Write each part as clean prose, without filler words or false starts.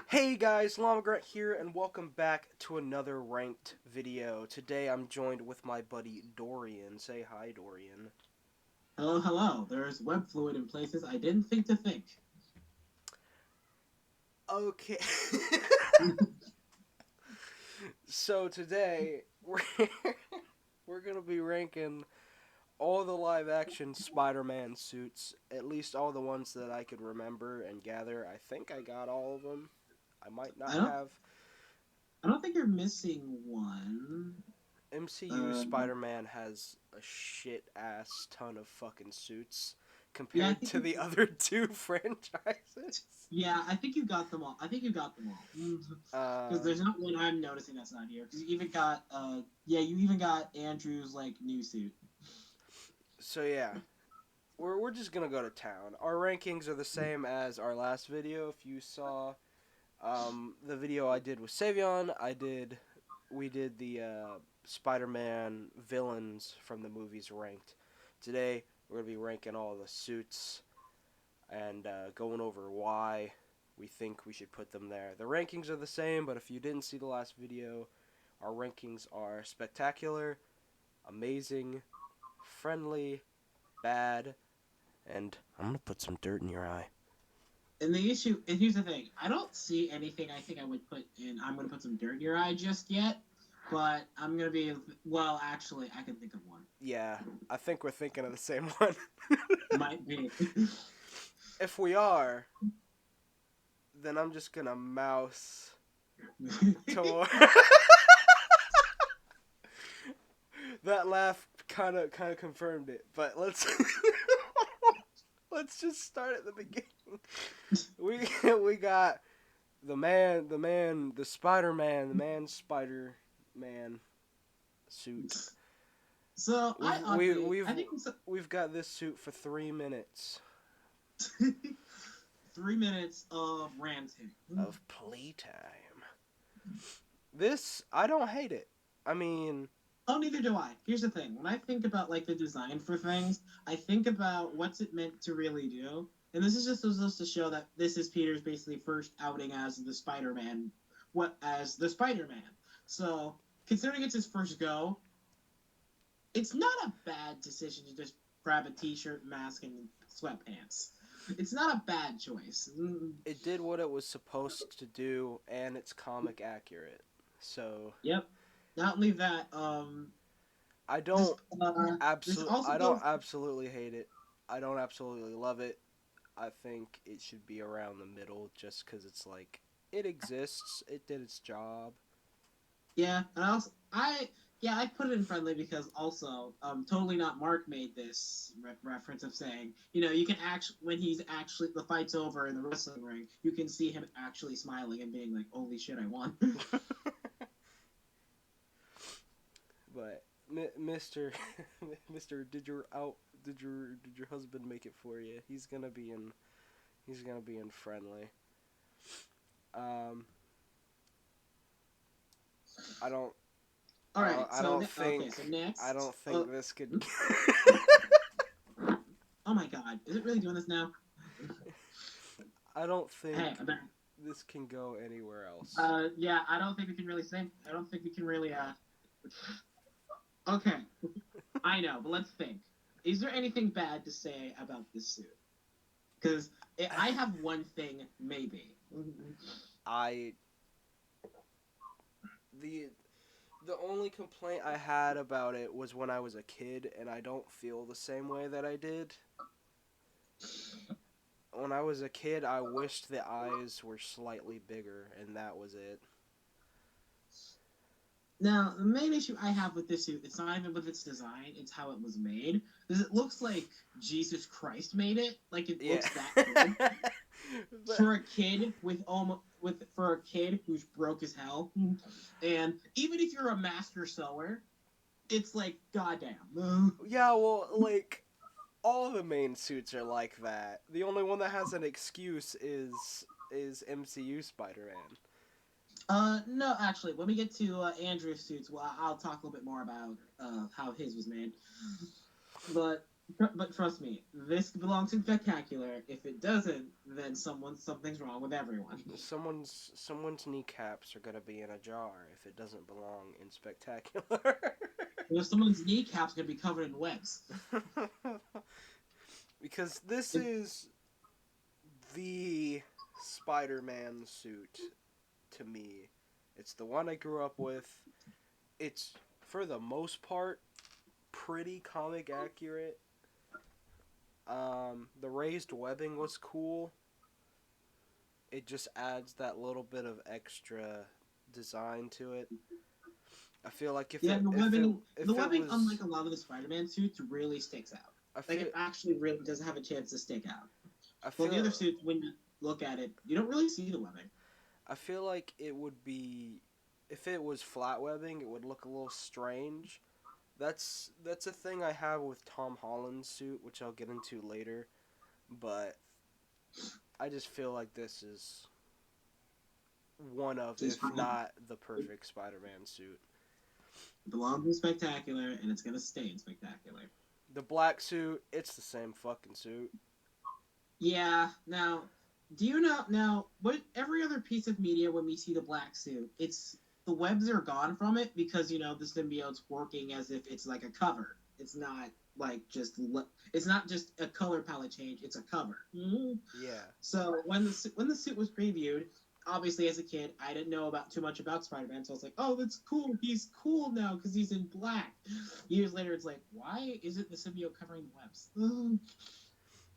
Hey guys, Lamagret here, and welcome back to another ranked video. Today I'm joined with my buddy Dorian. Say hi, Dorian. Hello, hello. There's web fluid in places I didn't think to think. Okay. So today we're gonna be ranking all the live action Spider-Man suits, at least all the ones that I could remember and gather. I think I got all of them. I might I not don't have. I don't think you're missing one. MCU Um, Spider-Man has a shit ass ton of fucking suits yeah, I compared think to you. the other two franchises. Yeah, I think you got them all. I think you got them all. Because there's Um, not one I'm noticing that's not here. Because you even got yeah, you even got Andrew's like new suit. so yeah, we're just gonna go to town. Our rankings are the same as our last video. If you saw the video I did with Savion, we did the Spider-Man villains from the movies ranked. Today we're gonna be ranking all the suits and going over why we think we should put them there. The rankings are the same, but if you didn't see the last video, our rankings are spectacular, amazing, friendly, bad, and I'm gonna put some dirt in your eye. And the issue, and here's the thing: I don't see anything I think I would put in. I'm gonna put some dirt in your eye just yet, but I'm gonna be. Well, actually, I can think of one. Yeah, I think we're thinking of the same one. Might be. If we are, then I'm just gonna mouse toward. That laugh kind of confirmed it, but let's let's just start at the beginning. We got the Spider-Man, the man Spider-Man suit. So I We've we, oddly, we've I think it's we've got this suit for 3 minutes 3 minutes of ranting. of playtime. This I don't hate it. I mean, Oh, neither do I. Here's the thing: when I think about like the design for things, I think about what's it meant to really do. And this is just to show that this is Peter's basically first outing as the Spider-Man, what as the Spider-Man. So considering it's his first go, it's not a bad decision to just grab a T-shirt, mask, and sweatpants. It's not a bad choice. it did what it was supposed to do, and it's comic accurate. So Yep. Not only that, I this don't this absolute also I don't goes. absolutely hate it. I don't absolutely love it. I think it should be around the middle, just because it's like it exists. It did its job. Yeah, and I put it in friendly because also totally not Mark made this reference of saying you can actually when he's actually the fight's over in the wrestling ring you can see him actually smiling and being like holy shit I won. But Mister Mister, did your husband make it for you? He's gonna be in friendly. Um, I don't All right, so okay, so I next, don't think this could. oh my god, is it really doing this now? I don't Hey, think this can go anywhere else. yeah, I don't think we can really say. I don't think we can really. Okay, I know, but let's think. Is there anything bad to say about this suit? Because I have one thing, maybe. I the the only complaint I had about it was when I was a kid, and I don't feel the same way that I did. When I was a kid, I wished the eyes were slightly bigger, and that was it. Now, the main issue I have with this suit, it's not even with its design, it's how it was made. Because it looks like Jesus Christ made it. Like it Yeah. looks that good. But For a kid for a kid who's broke as hell. And even if you're a master sewer, it's like goddamn. yeah, well, like all the main suits are like that. The only one that has an excuse is MCU Spider-Man. No, actually, when we get to Andrew's suits, well, I'll talk a little bit more about how his was made. But But trust me, this belongs in spectacular. If it doesn't, then something's wrong with everyone. Someone's kneecaps are gonna be in a jar if it doesn't belong in spectacular. If someone's kneecaps gonna be covered in webs. Because this It, is the Spider-Man suit to me. It's the one I grew up with. It's for the most part pretty comic accurate. The raised webbing was cool. It just adds that little bit of extra design to it. I feel like yeah, the if it webbing, unlike was a lot of the Spider-Man suits, really sticks out. I Like feel it actually really does have a chance to stick out. I Well, the other feel suits, when you look at it, you don't really see the webbing. I feel like it would be if it was flat webbing, it would look a little strange. That's a thing I have with Tom Holland's suit, which I'll get into later. But I just feel like this is one of, Just if not the perfect Spider-Man suit. it belongs in spectacular, and it's gonna stay in spectacular. The black suit, it's the same fucking suit. Yeah. Now, do you know now what every other piece of media when we see the black suit, it's the webs are gone from it because the symbiote's working as if it's like a cover. It's not like it's not just a color palette change. It's a cover. Mm-hmm. Yeah. So when the suit was previewed, obviously as a kid, I didn't know about too much about Spider-Man, so I was like, "Oh, that's cool. He's cool now because he's in black." Years later, it's like, why isn't the symbiote covering the webs?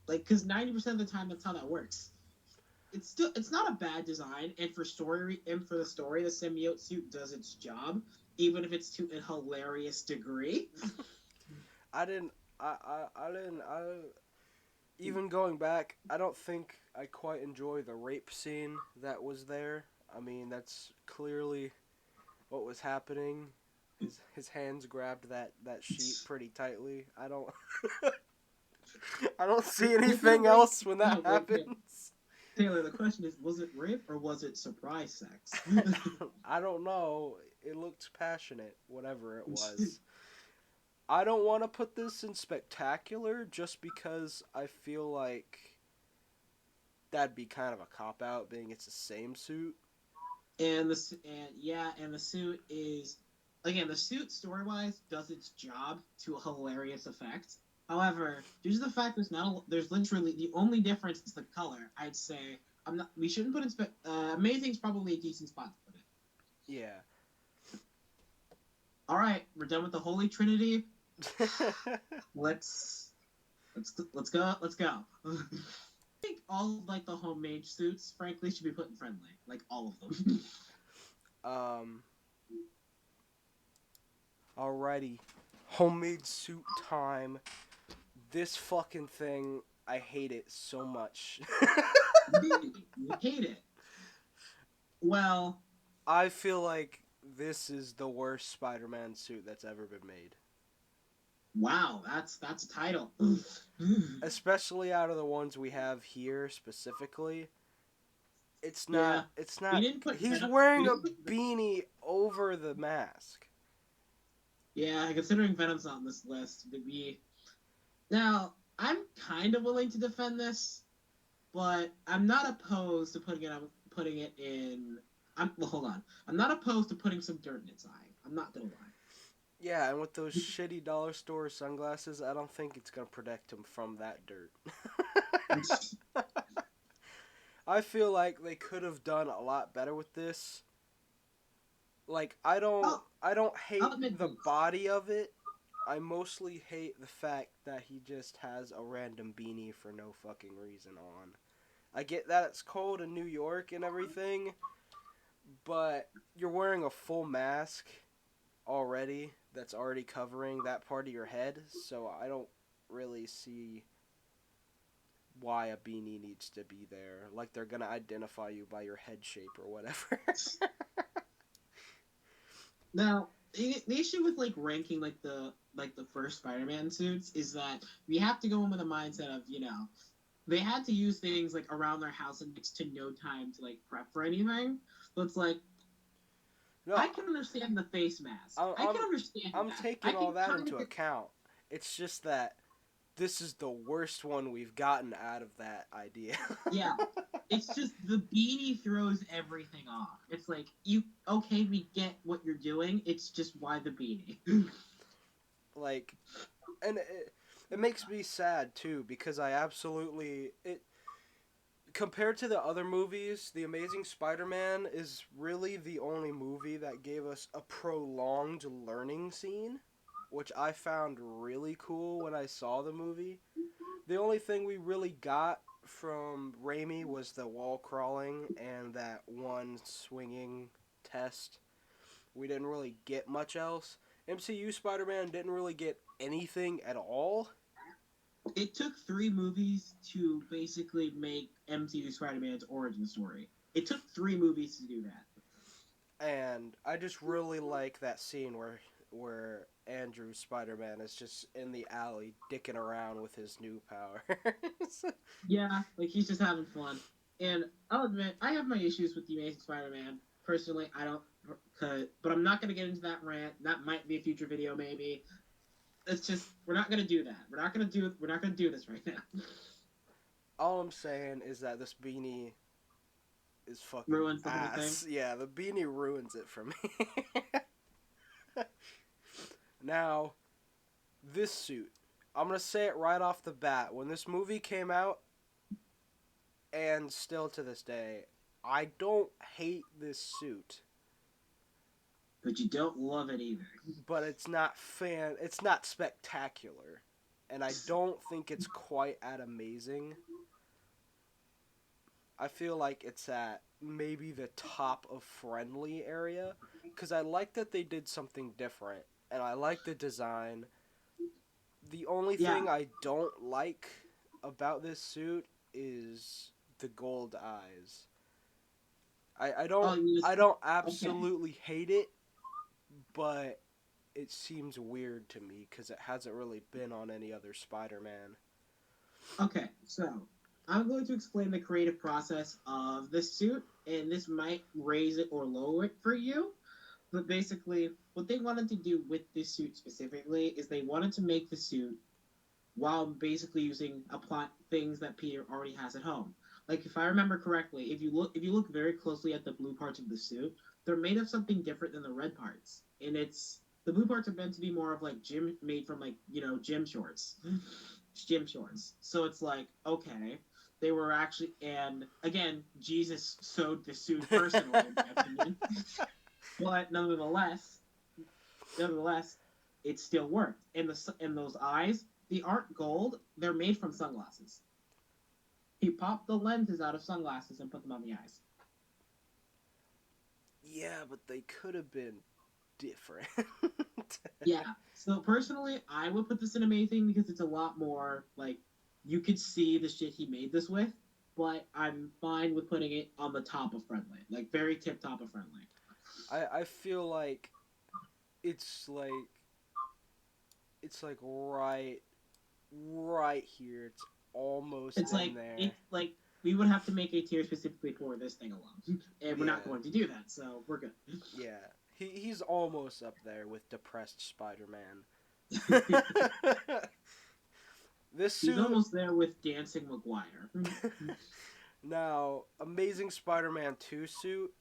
Like, because 90% of the time, that's how that works. It's not a bad design, and for the story, the symbiote suit does its job, even if it's to a hilarious degree. I didn't I didn't I even going back, I don't think I quite enjoy the rape scene that was there. I mean, that's clearly what was happening. His hands grabbed that sheet pretty tightly. I don't see Was it a anything rape? else when that No, wait, happens. Taylor. The question is, was it rape or was it surprise sex? I don't know. It looked passionate, whatever it was. I don't want to put this in spectacular just because I feel like that'd be kind of a cop out, being it's the same suit. And the suit is again the suit story wise does its job to a hilarious effect. However, due to the fact there's literally the only difference is the color. I'd say I'm not. We shouldn't put in. Amazing's probably a decent spot to put it. Yeah. All right, we're done with the Holy Trinity. Let's let's go. Let's go. I think all of like the homemade suits, frankly, should be put in friendly. Like all of them. um. Alrighty. Homemade suit time. This fucking thing, I hate it so much. You hate it. Well, I feel like this is the worst Spider-Man suit that's ever been made. wow, that's a title. Especially out of the ones we have here specifically. It's Yeah, not it's we not didn't put he's Venom. wearing a beanie over the mask. Yeah, considering Venom's not on this list, maybe. Now, I'm kind of willing to defend this, but I'm not opposed to putting it in. Well, hold on. I'm not opposed to putting some dirt in its eye. I'm not gonna lie. Yeah, and with those shitty dollar store sunglasses, I don't think it's gonna protect him from that dirt. I feel like they could have done a lot better with this. Like I'll, I don't I'll hate admit the this. body of it. I mostly hate the fact that he just has a random beanie for no fucking reason on. I get that it's cold in New York and everything, but you're wearing a full mask already that's already covering that part of your head, so I don't really see why a beanie needs to be there. Like they're gonna identify you by your head shape or whatever. Now, the issue with like ranking like the first Spider-Man suits is that we have to go in with a mindset of they had to use things like around their house and next to no time to like prep for anything. So it's like No, I can understand the face mask. I'm I can understand I'm that. I taking all can that kind into of account. It's just that this is the worst one we've gotten out of that idea. Yeah, it's just the beanie throws everything off. It's like you okay, we get what you're doing. It's just why the beanie. Like, and it makes me sad too because I absolutely it compared to the other movies, The Amazing Spider-Man is really the only movie that gave us a prolonged learning scene, which I found really cool when I saw the movie. The only thing we really got from Raimi was the wall crawling and that one swinging test. We didn't really get much else. MCU Spider-Man didn't really get anything at all. It took 3 movies to basically make MCU Spider-Man's origin story. It took 3 movies to do that. And I just really like that scene where Andrew Spider-Man is just in the alley dicking around with his new powers. Yeah, like he's just having fun. And I'll admit, I have my issues with the Amazing Spider-Man. Personally, I don't, but I'm not gonna get into that rant. That might be a future video, maybe. It's just we're not gonna do that. We're not gonna do this right now. All I'm saying is that this beanie is fucking Ruins the whole thing. ass. Yeah, the beanie ruins it for me. Now, this suit. I'm gonna say it right off the bat. When this movie came out, and still to this day, I don't hate this suit, But you don't love it either. but it's not spectacular, and I don't think it's quite at amazing. I feel like it's at maybe the top of friendly area because I like that they did something different and I like the design. The only Yeah. thing I don't like about this suit is the gold eyes. Oh, you I just don't okay. absolutely hate it, but it seems weird to me because it hasn't really been on any other Spider-Man. Okay, so I'm going to explain the creative process of this suit, and this might raise it or lower it for you. But basically, what they wanted to do with this suit specifically is they wanted to make the suit while basically using a plot things that Peter already has at home. Like if I remember correctly, if you look very closely at the blue parts of the suit, they're made of something different than the red parts. And it's the blue parts are meant to be more of like gym made from like, gym shorts. Gym shorts. So it's like, okay, they were actually and again, Jesus sewed the suit personally in my opinion. But nonetheless, it still worked. And those eyes, they aren't gold. They're made from sunglasses. He popped the lenses out of sunglasses and put them on the eyes. Yeah, but they could have been different. Yeah. So personally, I would put this in amazing because it's a lot more like you could see the shit he made this with. But I'm fine with putting it on the top of friendly, like very tip top of friendly. I feel like it's like it's like right here. It's almost It's in like there. we would have to make a tier specifically for this thing alone, and we're not Yeah. going to do that, so we're good. Yeah. He's almost up there with depressed Spider-Man. This He's suit almost there with Dancing McGuire. now, Amazing Spider-Man 2 suit.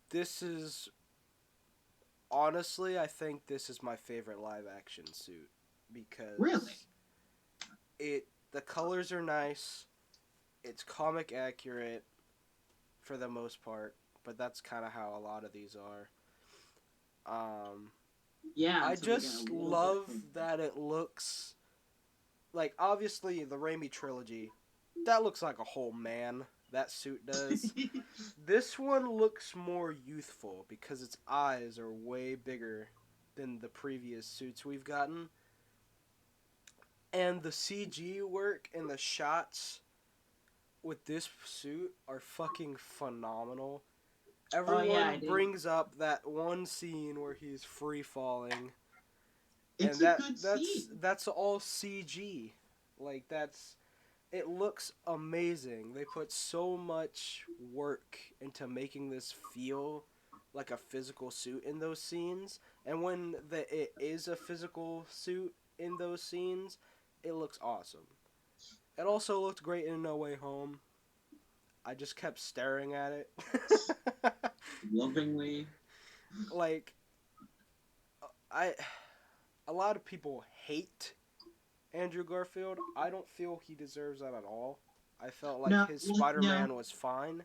This is honestly, I think this is my favorite live action suit because Really? the colors are nice. It's comic accurate for the most part, but that's kind of how a lot of these are. Yeah. I Until they get a just little love bit. that it looks like obviously the Raimi trilogy. That looks like a whole man. That suit does. This one looks more youthful because its eyes are way bigger than the previous suits we've gotten. And the CG work and the shots with this suit are fucking phenomenal. Oh yeah, I Everyone did. brings up that one scene where he's free falling, It's and a good scene. that's all CG. Like that's it looks amazing. They put so much work into making this feel like a physical suit in those scenes, and when it is a physical suit in those scenes, It looks awesome. It also looked great in No Way Home. I just kept staring at it. Lovingly. Like I a lot of people hate Andrew Garfield. I don't feel he deserves that at all. I felt like No, his well, no, Spider-Man was fine.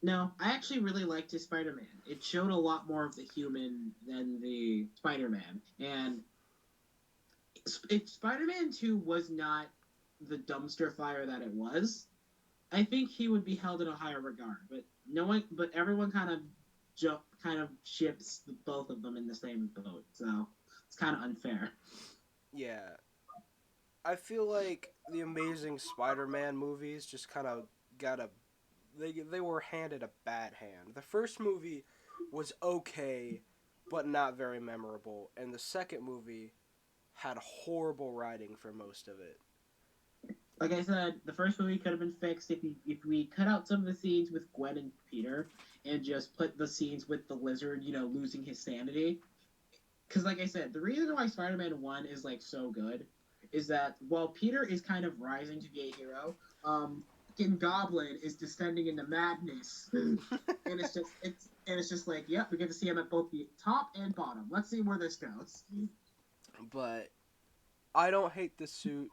no. I actually really liked his Spider-Man. It showed a lot more of the human than the Spider-Man, and Spider-Man 2 was not the dumpster fire that it was. I think he would be held in a higher regard, but no one, but everyone kind of ships both of them in the same boat, so it's kind of unfair. Yeah. I feel like the Amazing Spider-Man movies just kind of got a they were handed a bad hand. The first movie was okay, but not very memorable, and the second movie had horrible writing for most of it. Like I said, the first movie could have been fixed if we cut out some of the scenes with Gwen and Peter and just put the scenes with the lizard, losing his sanity. Because, like I said, the reason why Spider-Man One is like so good is that while Peter is kind of rising to be a hero, fucking Goblin is descending into madness, and it's just like, yep, we get to see him at both the top and bottom. Let's see where this goes. But I don't hate the suit.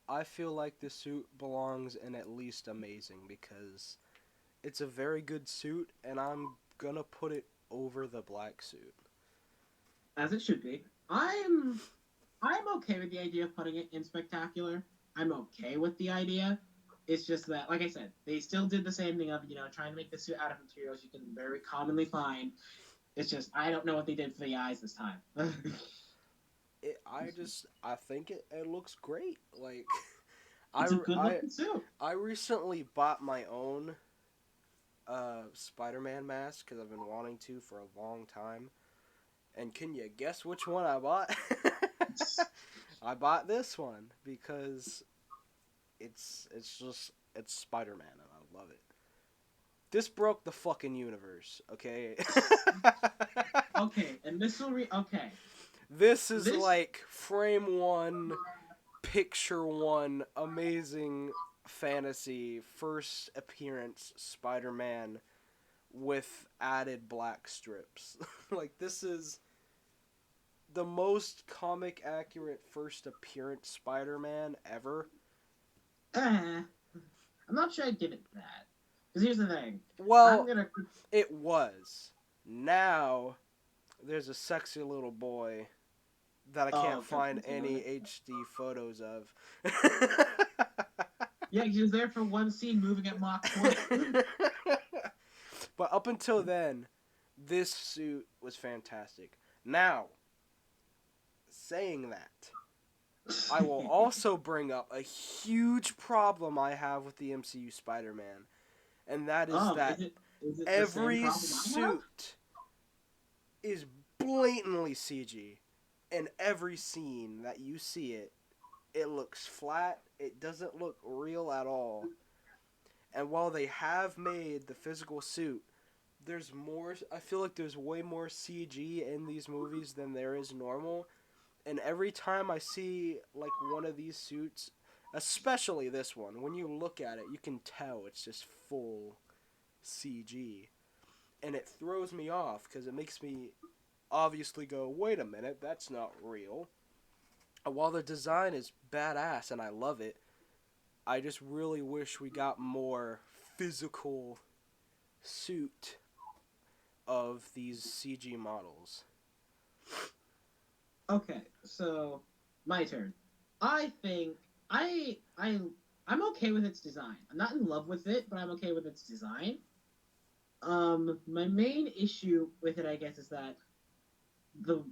I feel like the suit belongs in at least Amazing because it's a very good suit, and I'm gonna put it over the black suit. As it should be. I'm okay with the idea of putting it in spectacular. I'm okay with the idea. It's just that, like I said, they still did the same thing of trying to make the suit out of materials you can very commonly find. It's just I don't know what they did for the eyes this time. I think it looks great. Like It's I a good I looking suit. I recently bought my own Spider-Man mask because I've been wanting to for a long time. And can you guess which one I bought? I bought this one because it's Spider-Man and I love it. This broke the fucking universe, okay? Okay, and this will okay. This is This like frame one, picture one, amazing fantasy first appearance Spider-Man with added black strips. Like this is the most comic accurate first appearance Spider-Man ever. I'm not sure I'd give it that. Because here's the thing. I'm Well, gonna it was. Now there's a sexy little boy that I can't Oh, find Captain any Taylor. HD photos of. Yeah, he was there for one scene moving at Mach 20. But up until then, this suit was fantastic. Now, saying that, I will also bring up a huge problem I have with the MCU Spider-Man, and that is Oh, that is it the same every problem I have? suit is blatantly CG. In every scene that you see it, it looks flat. It doesn't look real at all. And while they have made the physical suit, there's more. I feel like there's way more CG in these movies than there is normal. And every time I see like one of these suits, especially this one, when you look at it, you can tell it's just full CG, and it throws me off because it makes me obviously go, "Wait a minute, that's not real." And while the design is badass and I love it, I just really wish we got more physical suit of these CG models. Okay, so my turn. I think I'm okay with its design. I'm not in love with it, but I'm okay with its design. My main issue with it, I guess, is that the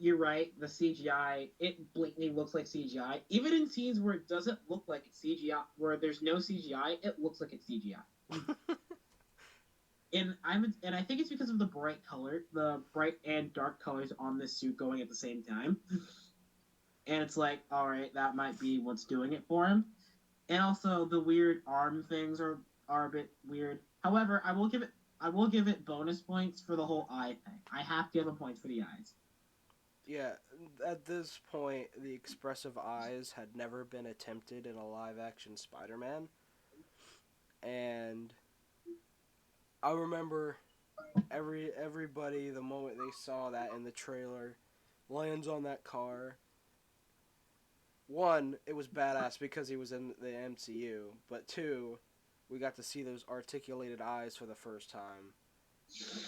you're right, the CGI, it blatantly looks like CGI. Even in scenes where it doesn't look like it's CGI, where there's no CGI, it looks like it's CGI. And I think it's because of the bright and dark colors on this suit going at the same time. And it's like, all right, that might be what's doing it for him. And also the weird arm things are a bit weird. However, I will give it bonus points for the whole eye thing. I have to give him points for the eyes. Yeah, at this point, the expressive eyes had never been attempted in a live-action Spider-Man, and I remember everybody the moment they saw that in the trailer, lands on that car. One, it was badass because he was in the MCU, but two, we got to see those articulated eyes for the first time,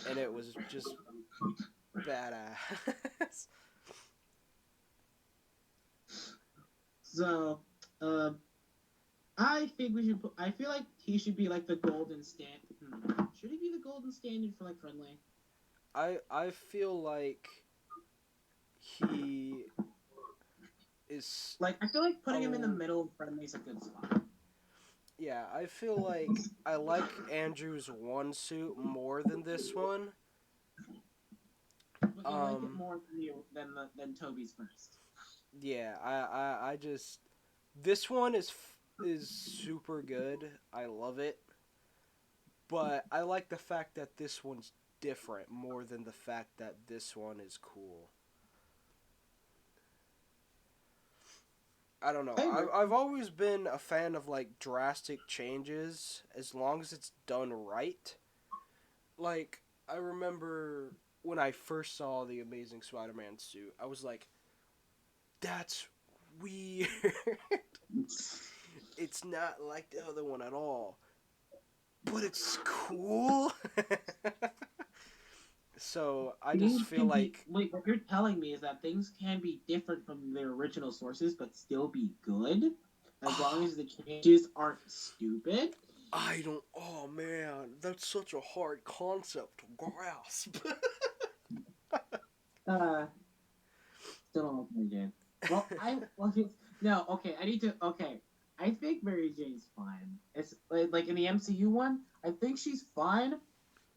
and it was just badass. So, uh, I think we should. I feel like he should be like the golden stand. Should he be the golden standard for like friendly? I feel like he is Like, I feel like putting him in the a middle of friendly is a good spot. yeah, I feel like I like Andrew's one suit more than this one. But you like it more than Toby's first. Yeah, I just this one is super good. I love it, but I like the fact that this one's different more than the fact that this one is cool. I don't know. I agree. I've always been a fan of like drastic changes as long as it's done right. Like I remember when I first saw the Amazing Spider-Man suit, I was like, "That's weird." It's not like the other one at all, but it's cool. So I just Things feel can be like wait. What you're telling me is that things can be different from their original sources, but still be good, as long as the changes aren't stupid. I don't. Oh man, that's such a hard concept to grasp. Uh, Still don't like Mary Jane. No, okay. I need to. Okay, I think Mary Jane's fine. It's like in the MCU one, I think she's fine.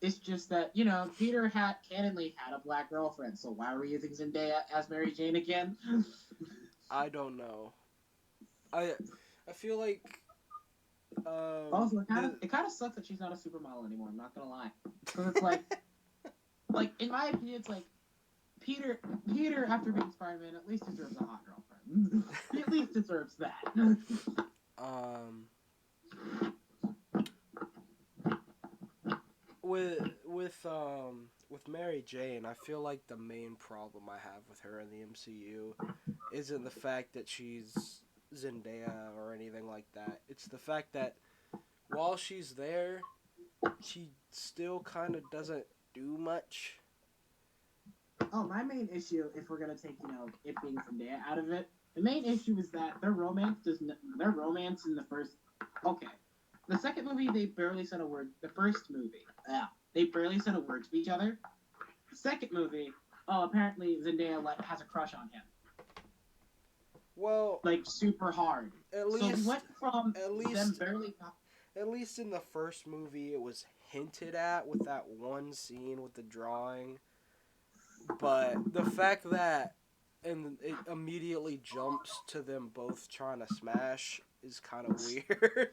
It's just that Peter had canonically had a black girlfriend, so why are we using Zendaya as Mary Jane again? I don't know. I I feel like Also, the it kind of sucks that she's not a supermodel anymore. I'm not gonna lie, because it's like in my opinion, it's like Peter after being Spider-Man at least deserves a hot girlfriend. He at least deserves that. um with Mary Jane, I feel like the main problem I have with her in the MCU isn't the fact that she's Zendaya or anything like that. It's the fact that while she's there, she still kind of doesn't do much. Oh, my main issue, if we're gonna take it being Zendaya out of it, the main issue is that their romance in the first. Okay, the second movie they barely said a word. The first movie, they barely said a word to each other. The second movie, oh, apparently Zendaya has a crush on him, Well, like super hard. at So we least went from at them least barely. at least in the first movie it was hinted at with that one scene with the drawing. But the fact that and it immediately jumps to them both trying to smash is kind of weird.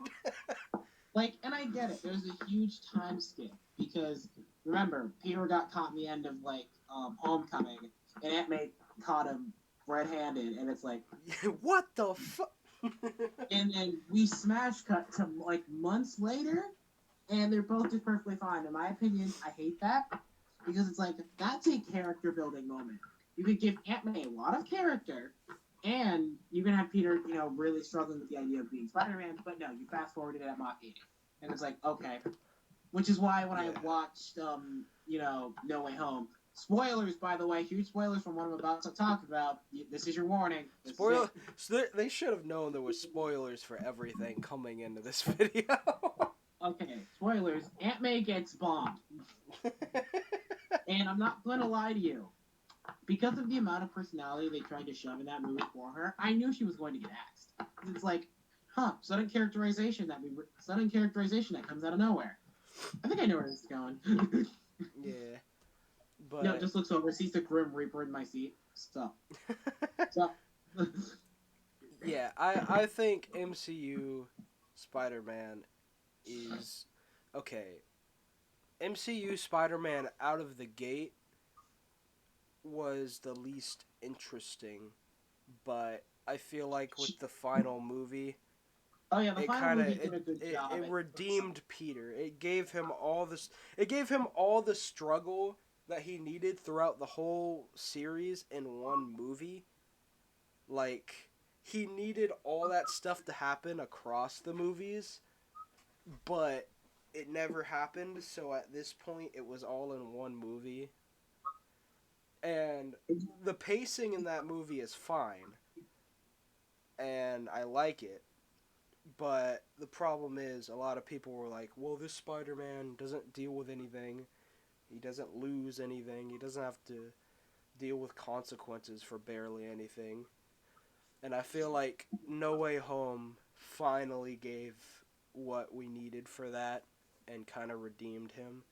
Like, and I get it. There's a huge time skip because remember, Peter got caught in the end of Homecoming, and Aunt May caught him red-handed, and it's like, What the fuck? and then we smash cut to like months later, and they're both just perfectly fine. In my opinion, I hate that because it's like that's a character building moment. You could give Aunt May a lot of character, and you can have Peter, really struggling with the idea of being Spider-Man. But no, you fast forwarded it at Mach 80, and it's like okay, which is why when I Yeah. watched, No Way Home. Spoilers, by the way, huge spoilers from what I'm about to talk about. This is your warning. This is Spoil. it. So they should have known there was spoilers for everything coming into this video. Okay, spoilers. Aunt May gets bombed. And I'm not going to lie to you. Because of the amount of personality they tried to shove in that movie for her, I knew she was going to get axed. It's like, sudden characterization that comes out of nowhere. I think I know where this is going. Yeah, No, but just looks over, sees the Grim Reaper in my seat. Stop. Stop. yeah, I think MCU Spider-Man is okay. MCU Spider-Man out of the gate was the least interesting, but I feel like with the final movie, Oh yeah, the it final kind of movie did a good job it at focusing. redeemed Peter. It gave him all this. It gave him all the struggle that he needed throughout the whole series in one movie. Like he needed all that stuff to happen across the movies, but it never happened. So at this point, it was all in one movie, and the pacing in that movie is fine, and I like it. But the problem is, a lot of people were like, well, this Spider Man doesn't deal with anything. He doesn't lose anything. He doesn't have to deal with consequences for barely anything. And I feel like No Way Home finally gave what we needed for that and kind of redeemed him.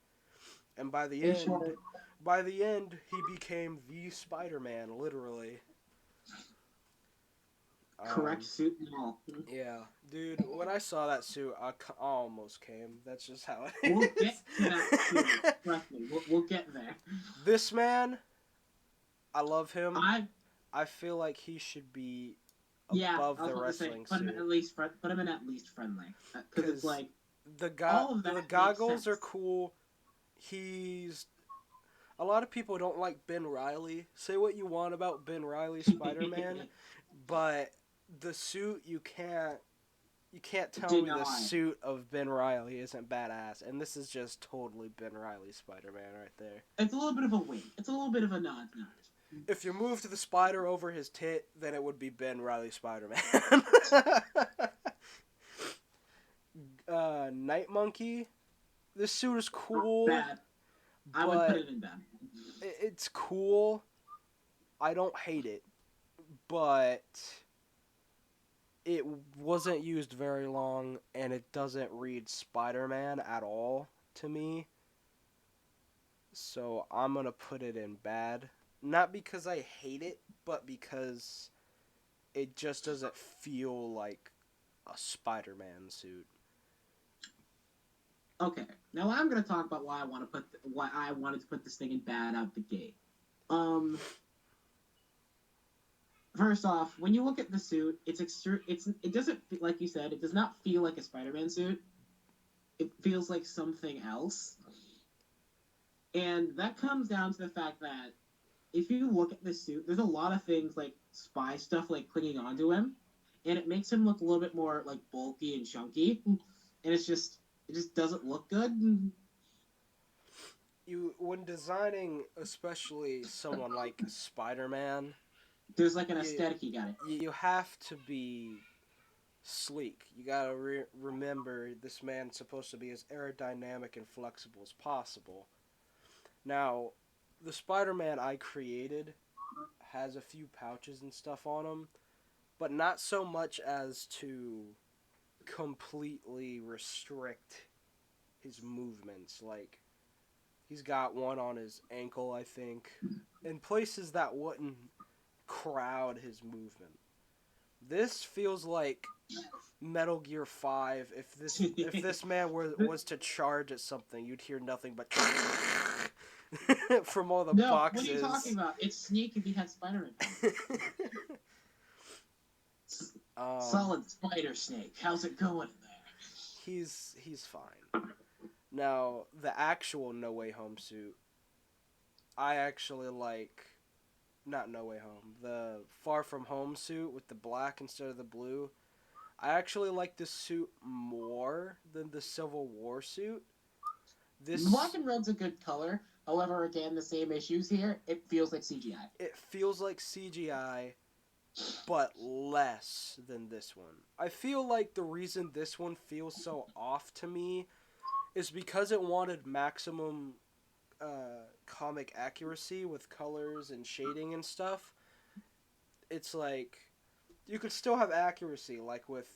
And It showed by the end, he became the Spider Man, literally. correct Um, suit and all. Yeah, dude, when I saw that suit, I almost came. That's just how it We'll get is. to that soon. Trust me, we'll get there. This man, I love him. I I feel like he should be Yeah, above I was the about to say wrestling put him at suit. least put him in at least friendly because it's Because like all of the that makes goggles are sense. cool. He's... A lot of people don't like Ben Riley. Say what you want about Ben Riley Spider-Man, but the suit, you can't tell me the Deny. suit of Ben Riley isn't badass, and this is just totally Ben Riley Spider-Man right there. It's a little bit of a wink. It's a little bit of a nod. If you moved the spider over his tit, then it would be Ben Riley Spider-Man. Night Monkey, this suit is cool, Bad. I would put but it in bad. it's cool. I don't hate it, but it wasn't used very long, and it doesn't read Spider-Man at all to me. So I'm gonna put it in bad. Not because I hate it, but because it just doesn't feel like a Spider-Man suit. Okay, now I'm gonna talk about why I wanted to put this thing in bad out the gate. Um, First off, when you look at the suit, it doesn't like you said, it does not feel like a Spider-Man suit. It feels like something else, and that comes down to the fact that if you look at the suit, there's a lot of things like spy stuff like clinging onto him, and it makes him look a little bit more like bulky and chunky, and it just doesn't look good. You when designing, especially someone like Spider-Man, There's like an you aesthetic you got it. you have to be sleek. You gotta remember this man's supposed to be as aerodynamic and flexible as possible. Now, the Spider-Man I created has a few pouches and stuff on him, but not so much as to completely restrict his movements. Like, he's got one on his ankle, I think, in places that wouldn't crowd his movement. This feels like Metal Gear 5. If this man was to charge at something, you'd hear nothing but from all the No, what are you talking boxes. about? It's Snake if he had Spider-Man. um, Solid Spider Snake. How's it going there? he's fine. Now, the actual No Way Home suit, I actually like. Not No Way Home. The Far From Home suit with the black instead of the blue. I actually like this suit more than the Civil War suit. Black This and red's a good color. However, again, the same issues here. It feels like CGI. it feels like CGI, but less than this one. I feel like the reason this one feels so off to me is because it wanted maximum comic accuracy with colors and shading and stuff. It's like you could still have accuracy like with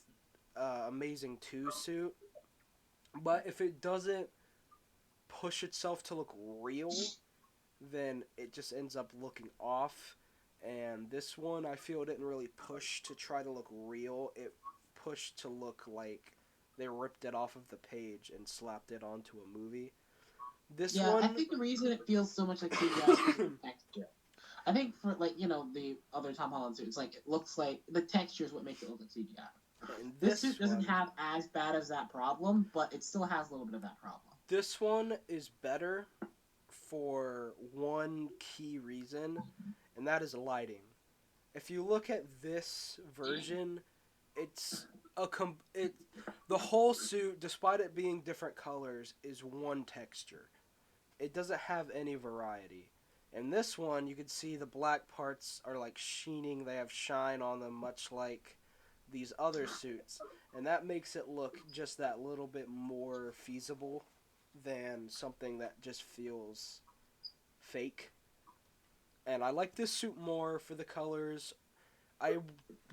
Amazing 2 suit, but if it doesn't push itself to look real, then it just ends up looking off. And this one, I feel, didn't really push to try to look real. It pushed to look like they ripped it off of the page and slapped it onto a movie. This Yeah, I one, think the reason it feels so much like CGI is because of the texture. I think for like the other Tom Holland suits, like it looks like the texture is what makes it look like CGI. And This suit this doesn't one, have as bad as that problem, but it still has a little bit of that problem. this one is better for one key reason, and that is lighting. If you look at this version, it's it the whole suit, despite it being different colors, is one texture. It doesn't have any variety. In this one, you can see the black parts are like sheening, they have shine on them, much like these other suits, and that makes it look just that little bit more feasible than something that just feels fake. And I like this suit more for the colors. I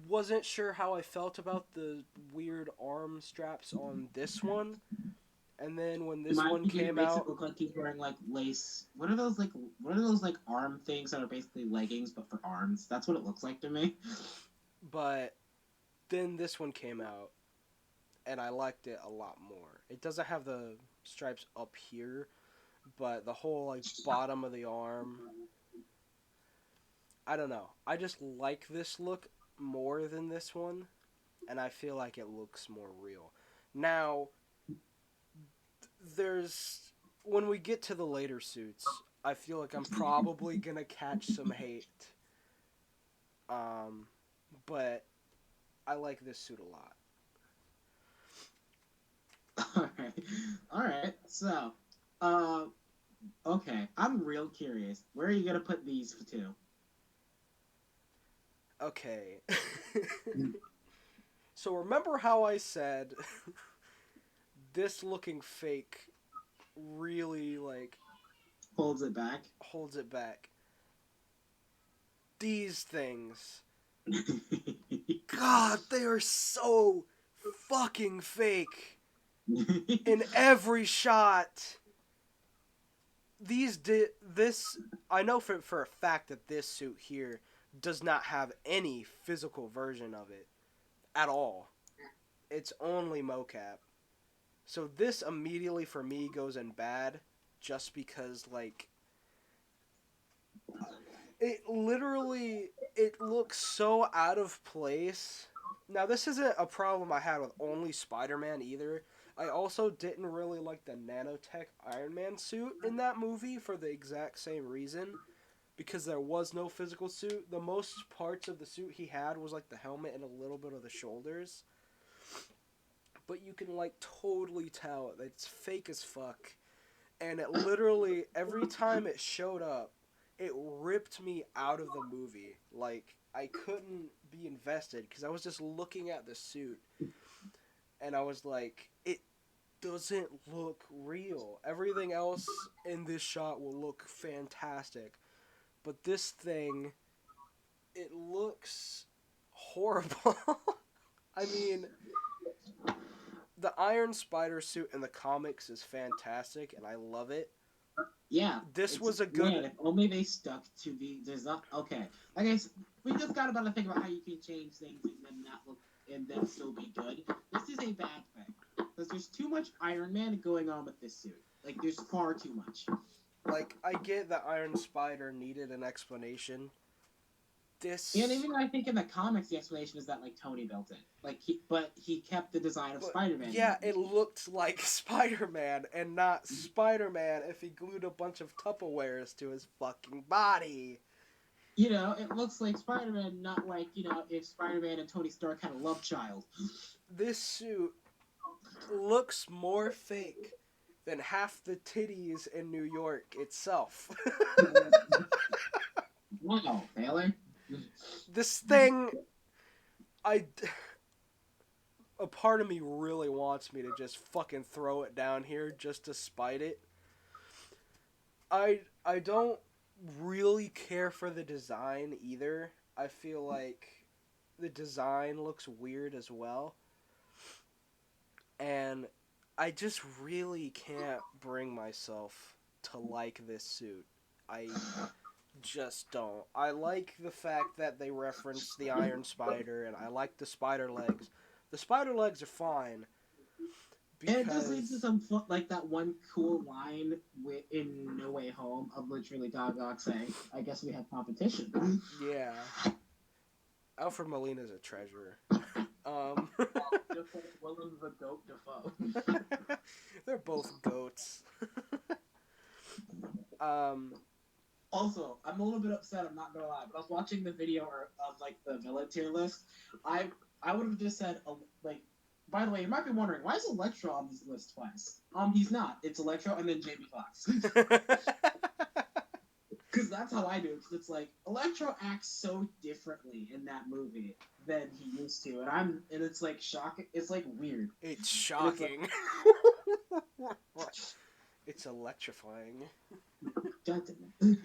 wasn't sure how I felt about the weird arm straps on this one. And then when In this my one opinion, it came makes it out, look like he's wearing like lace. What are those like arm things that are basically leggings but for arms? That's what it looks like to me. but then this one came out and I liked it a lot more. It doesn't have the stripes up here, but the whole like bottom of the arm, I don't know. I just like this look more than this one, and I feel like it looks more real. Now, there's when we get to the later suits, I feel like I'm probably gonna catch some hate. Um, but I like this suit a lot. All right, all right. So, uh, okay, I'm real curious. Where are you gonna put these two? Okay. So remember how I said this looking fake really like Holds it back. holds it back. These things, God, they are so fucking fake in every shot. This I know for a fact that this suit here does not have any physical version of it at all. It's only mocap. So this immediately for me goes in bad just because like it looks so out of place. Now this isn't a problem I had with only Spider-Man either. I also didn't really like the nanotech Iron Man suit in that movie for the exact same reason because there was no physical suit. The most parts of the suit he had was like the helmet and a little bit of the shoulders. But you can like totally tell that it's fake as fuck. And it literally every time it showed up, it ripped me out of the movie. Like I couldn't be invested because I was just looking at the suit and I was like, it doesn't look real. Everything else in this shot will look fantastic, but this thing, it looks horrible. I mean, the Iron Spider suit in the comics is fantastic and I love it. Yeah, This it's was a good man. If only they stuck to the design. Okay, I guess we just got about to think about how you can change things and then not look and then still be good. This is a bad thing because there's too much Iron Man going on with this suit. Like there's far too much. like I get that Iron Spider needed an explanation. And This even I think in the comics, the explanation is that like Tony built it. But he kept the design of but Spider-Man in yeah, mind. it looked like Spider-Man and not Spider-Man if he glued a bunch of Tupperwares to his fucking body. It looks like Spider-Man, not like if Spider-Man and Tony Stark had a love child. This suit looks more fake than half the titties in New York itself. Wow, Taylor. This thing, I a part of me really wants me to just fucking throw it down here just to spite it. I don't really care for the design either. I feel like the design looks weird as well. And I just really can't bring myself to like this suit. I just don't. I like the fact that they reference the Iron Spider and I like the spider legs. The spider legs are fine And it does lead to because some like that one cool line in No Way Way Home of literally Doc Ock saying, "I guess we have competition." Yeah. Alfred Molina's a treasure. Just like Willem the Goat Defoe. They're both goats. um, Also, I'm a little bit upset. I'm not gonna lie, but I was watching the video of like the villain tier list. I would have just said like. By the way, you might be wondering why is Electro on this list twice? He's not. It's Electro and then Jamie Foxx. Because that's how I do it. It's like Electro acts so differently in that movie than he used to, and it's like shocking. It's like weird. It's shocking. It's electrifying. God damn it.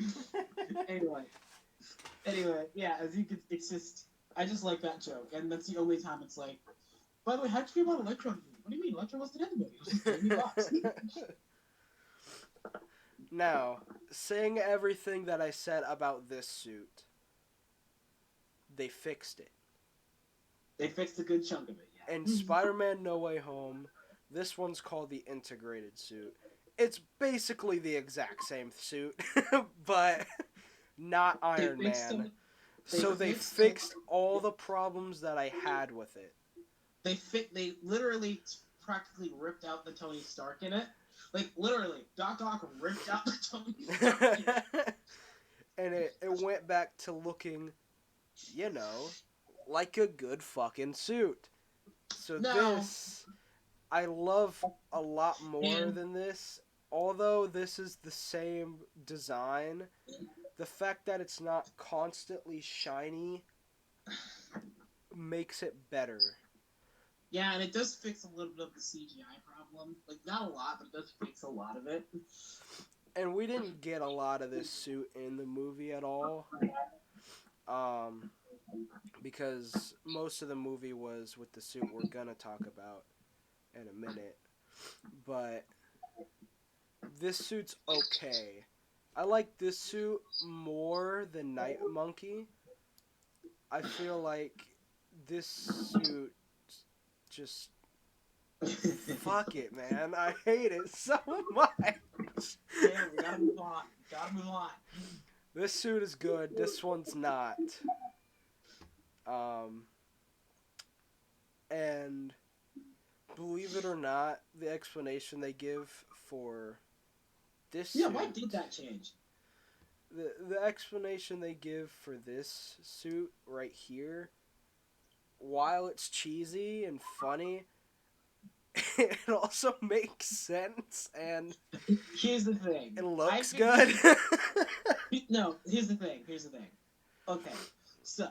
Anyway, yeah. As you could, it's just I just like that joke, and that's the only time it's like. By the way, how'd you feel about Electro? What do you mean? Electro wasn't in the movie. It was just Jamie Foxx. Now, saying everything that I said about this suit, they fixed it. They fixed a good chunk of it, yeah. In Spider-Man No Way Home, this one's called the integrated suit. It's basically the exact same suit, but not Iron Man. So they fixed all the problems that I had with it. They literally practically ripped out the Tony Stark in it. Like, literally, Doc Ock ripped out the Tony Stark in it. And it went back to looking, like a good fucking suit. So this, I love a lot more than this. Although this is the same design, the fact that it's not constantly shiny makes it better. Yeah, and it does fix a little bit of the CGI problem. Like, not a lot, but it does fix a lot of it. And we didn't get a lot of this suit in the movie at all. Because most of the movie was with the suit we're gonna talk about in a minute. But this suit's okay. I like this suit more than Night Monkey. I feel like this suit just fuck it, man. I hate it so much. Yeah, we gotta move on. This suit is good. This one's not. And believe it or not, the explanation they give for this suit... Yeah, why did that change? The explanation they give for this suit right here, while it's cheesy and funny, it also makes sense, and here's the thing. It looks good. No, here's the thing. Okay, so,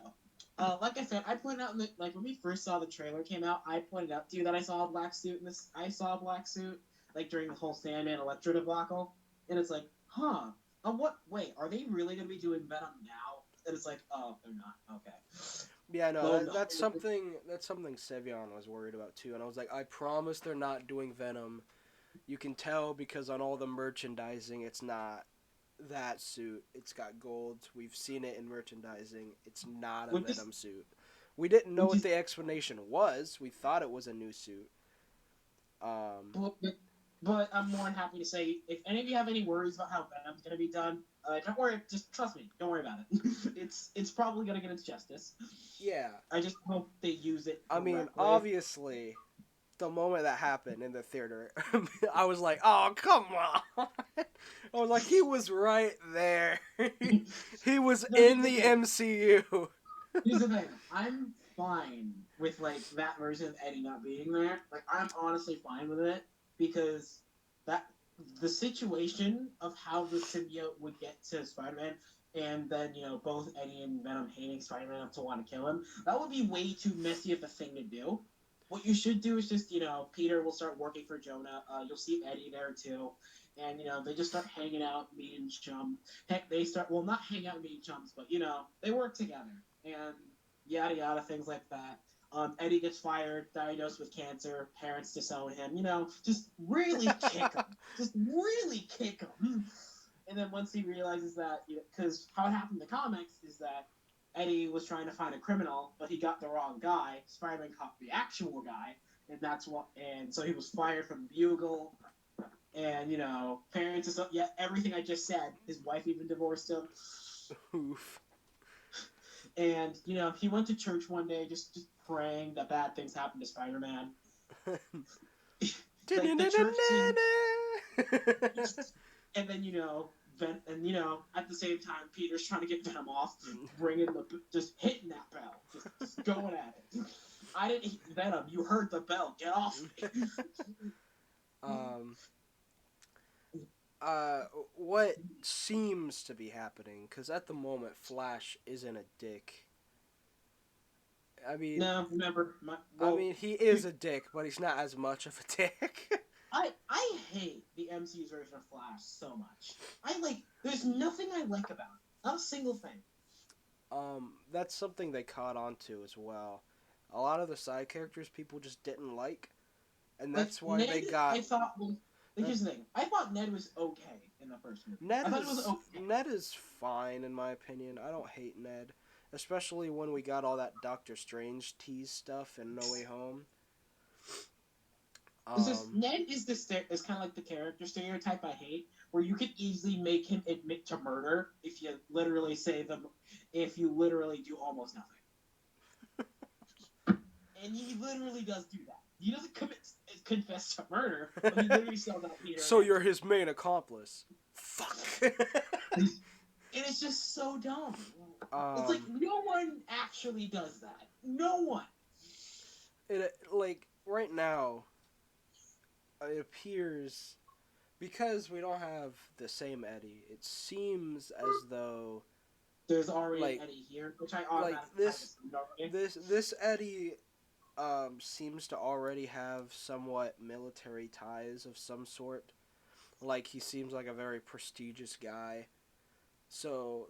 like I said, I pointed out when we first saw the trailer came out, I pointed out to you that I saw a black suit in this. I saw a black suit during the whole Sandman Electro debacle, and it's like, huh? Wait, are they really gonna be doing Venom now? And it's like, oh, they're not. Okay. Yeah, no, that's something Savion was worried about too, and I was like, I promise they're not doing Venom. You can tell because on all the merchandising, it's not that suit. It's got gold. We've seen it in merchandising. It's not a Venom suit. We didn't know what the explanation was. We thought it was a new suit. But I'm more than happy to say, if any of you have any worries about how Venom's going to be done, don't worry. Just trust me. Don't worry about it. It's probably going to get its justice. Yeah. I just hope they use it correctly. I mean, obviously, the moment that happened in the theater, I was like, oh, come on. I was like, he was right there. He was in the MCU. Here's the thing. I'm fine with, that version of Eddie not being there. I'm honestly fine with it. Because the situation of how the symbiote would get to Spider-Man, and then both Eddie and Venom hating Spider-Man enough to want to kill him, that would be way too messy of a thing to do. What you should do is just Peter will start working for Jonah. You'll see Eddie there too, and they just start hanging out, being chums. Heck, they start not hang out and being chums, but they work together and yada yada things like that. Eddie gets fired, diagnosed with cancer, parents disown him, just really kick him. Just really kick him. And then once he realizes that, because how it happened in the comics is that Eddie was trying to find a criminal, but he got the wrong guy. Spider-Man caught the actual guy, and so he was fired from Bugle. And, parents and stuff. Yeah, everything I just said. His wife even divorced him. Oof. And, he went to church one day just praying that bad things happen to Spider-Man. Like, the church scene. And then, at the same time, Peter's trying to get Venom off, just hitting that bell, just going at it. I didn't hit Venom. You heard the bell. Get off me. What seems to be happening? Because at the moment, Flash isn't a dick. I mean, No, remember, he is a dick, but he's not as much of a dick. I hate the MCU's version of Flash so much. There's nothing I like about it. Not a single thing. That's something they caught on to as well. A lot of the side characters people just didn't like, and that's why Ned, they got. I thought, here's the thing. I thought Ned was okay in the first movie. Ned is fine in my opinion. I don't hate Ned, especially when we got all that Doctor Strange tease stuff in No Way Home. Ned is kind of like the character stereotype I hate, where you could easily make him admit to murder if you literally do almost nothing. And he literally does do that. He doesn't confess to murder, but he literally sells out Peter. So you're his main accomplice. Fuck. And it's just so dumb. It's like no one actually does that. No one. Right now, it appears, because we don't have the same Eddie, it seems as though there's already an Eddie here, which I automatically this Eddie seems to already have somewhat military ties of some sort. Like, he seems like a very prestigious guy. So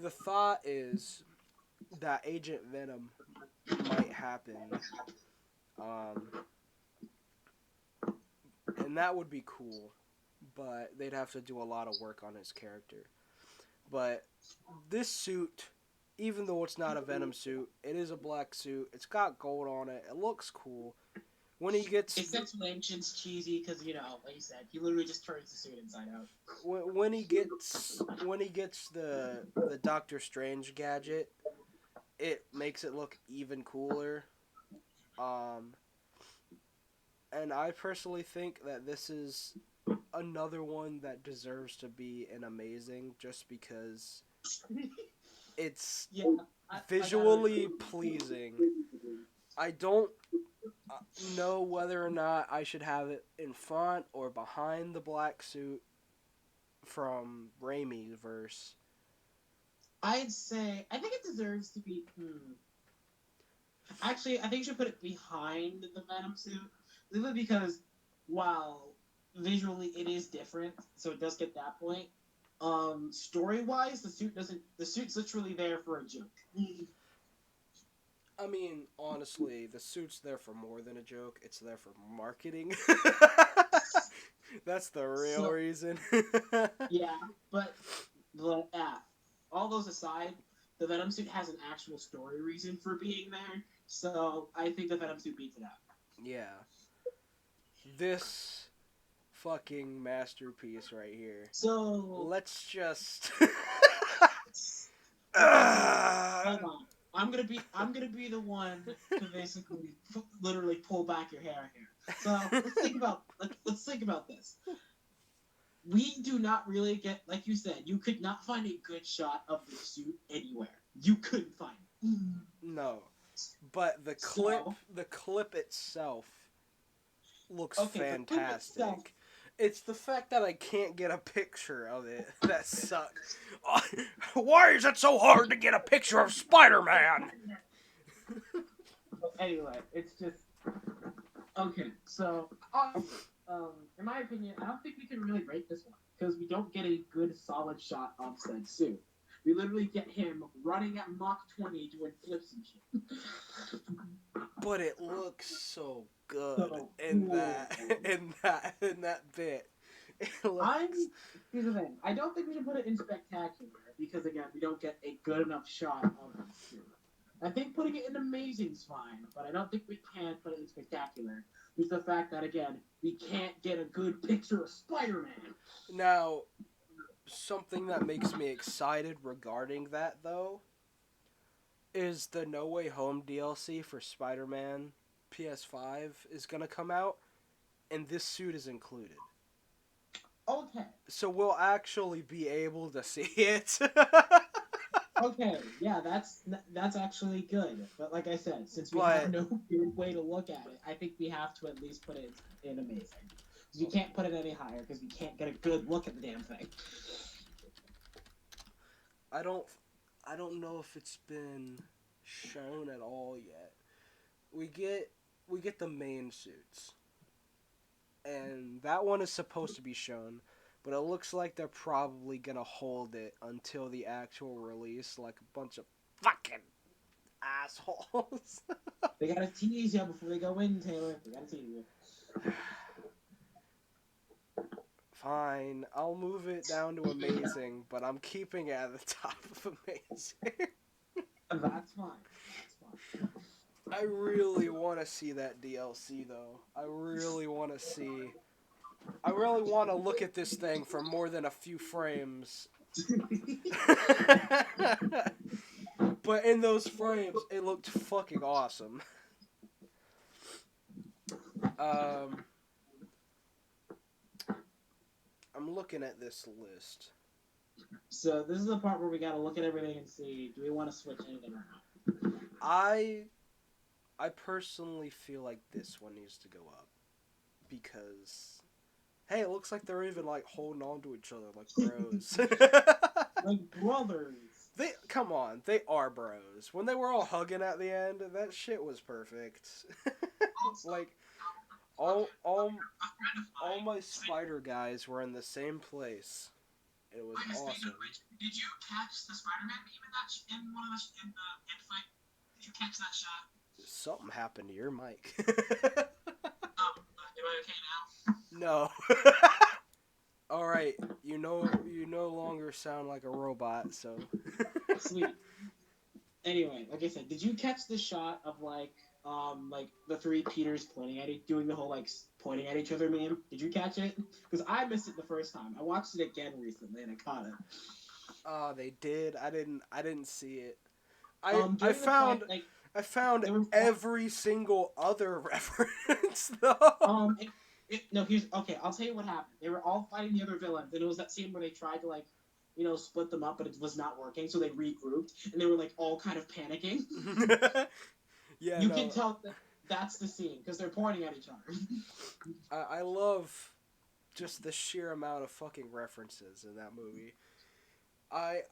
the thought is that Agent Venom might happen. And that would be cool, but they'd have to do a lot of work on his character. But this suit, even though it's not a Venom suit, it is a black suit. It's got gold on it. It looks cool. When he gets... Except when it's cheesy, because, like you said, he literally just turns the suit inside out. When he gets the Doctor Strange gadget, it makes it look even cooler. And I personally think that this is another one that deserves to be an amazing, just because it's visually pleasing. I don't know whether or not I should have it in front or behind the black suit from Raimi's verse. I'd say, I think it deserves to be, Actually, I think you should put it behind the Venom suit. Simply because, while visually it is different, so it does get that point, story-wise, the suit's literally there for a joke. I mean, honestly, the suit's there for more than a joke. It's there for marketing. That's the real reason. Yeah, but all those aside, the Venom suit has an actual story reason for being there, so I think the Venom suit beats it out. Yeah. This fucking masterpiece right here. So let's just hold on. I'm gonna be the one to basically literally pull back your hair here. So let's think about this. We do not really get, like you said, you could not find a good shot of the suit anywhere. You couldn't find it. No, but the clip itself looks fantastic. It's the fact that I can't get a picture of it that sucks. Why is it so hard to get a picture of Spider-Man? Anyway, it's just okay. So, in my opinion, I don't think we can really rate this one because we don't get a good, solid shot of said suit. We literally get him running at Mach 20 doing flips and shit. But it looks so good in that bit. Here's the thing. I don't think we should put it in spectacular because, again, we don't get a good enough shot of the suit. I think putting it in amazing is fine, but I don't think we can put it in spectacular is the fact that, again, we can't get a good picture of Spider-Man. Now, something that makes me excited regarding that, though, is the No Way Home DLC for Spider-Man PS5 is going to come out, and this suit is included. Okay. So we'll actually be able to see it. Okay, yeah, that's actually good. But like I said, since we have But no good way to look at it, I think we have to at least put it in amazing. Because we can't put it any higher because we can't get a good look at the damn thing. I don't know if it's been shown at all yet. We get the main suits. And that one is supposed to be shown, but it looks like they're probably gonna hold it until the actual release, like a bunch of fucking assholes. They gotta tease you before they go in, Taylor. They gotta tease you. Fine, I'll move it down to amazing, but I'm keeping it at the top of amazing. That's fine. That's fine. I really want to see that DLC though. I really want to look at this thing for more than a few frames. But in those frames, it looked fucking awesome. I'm looking at this list. So this is the part where we gotta look at everything and see, do we want to switch anything around? I personally feel like this one needs to go up because, hey, it looks like they're even like holding on to each other like bros. Like brothers. Come on, they are bros. When they were all hugging at the end, that shit was perfect. Like all my spider guys were in the same place. It was awesome. Did you catch the Spider-Man meme in one of the in the end fight? Did you catch that shot? Something happened to your mic. Am I okay now? No. All right, you no longer sound like a robot, so. Sweet. Anyway, like I said, did you catch the shot of like the three Peters pointing at doing the whole like pointing at each other meme? Did you catch it? Because I missed it the first time. I watched it again recently and I caught it. Oh, they did. I didn't see it. I found I found every single other reference though. No, I'll tell you what happened. They were all fighting the other villains, and it was that scene where they tried to like, split them up, but it was not working, so they regrouped, and they were like all kind of panicking. Yeah, you can tell that's the scene because they're pointing at each other. I love just the sheer amount of fucking references in that movie. I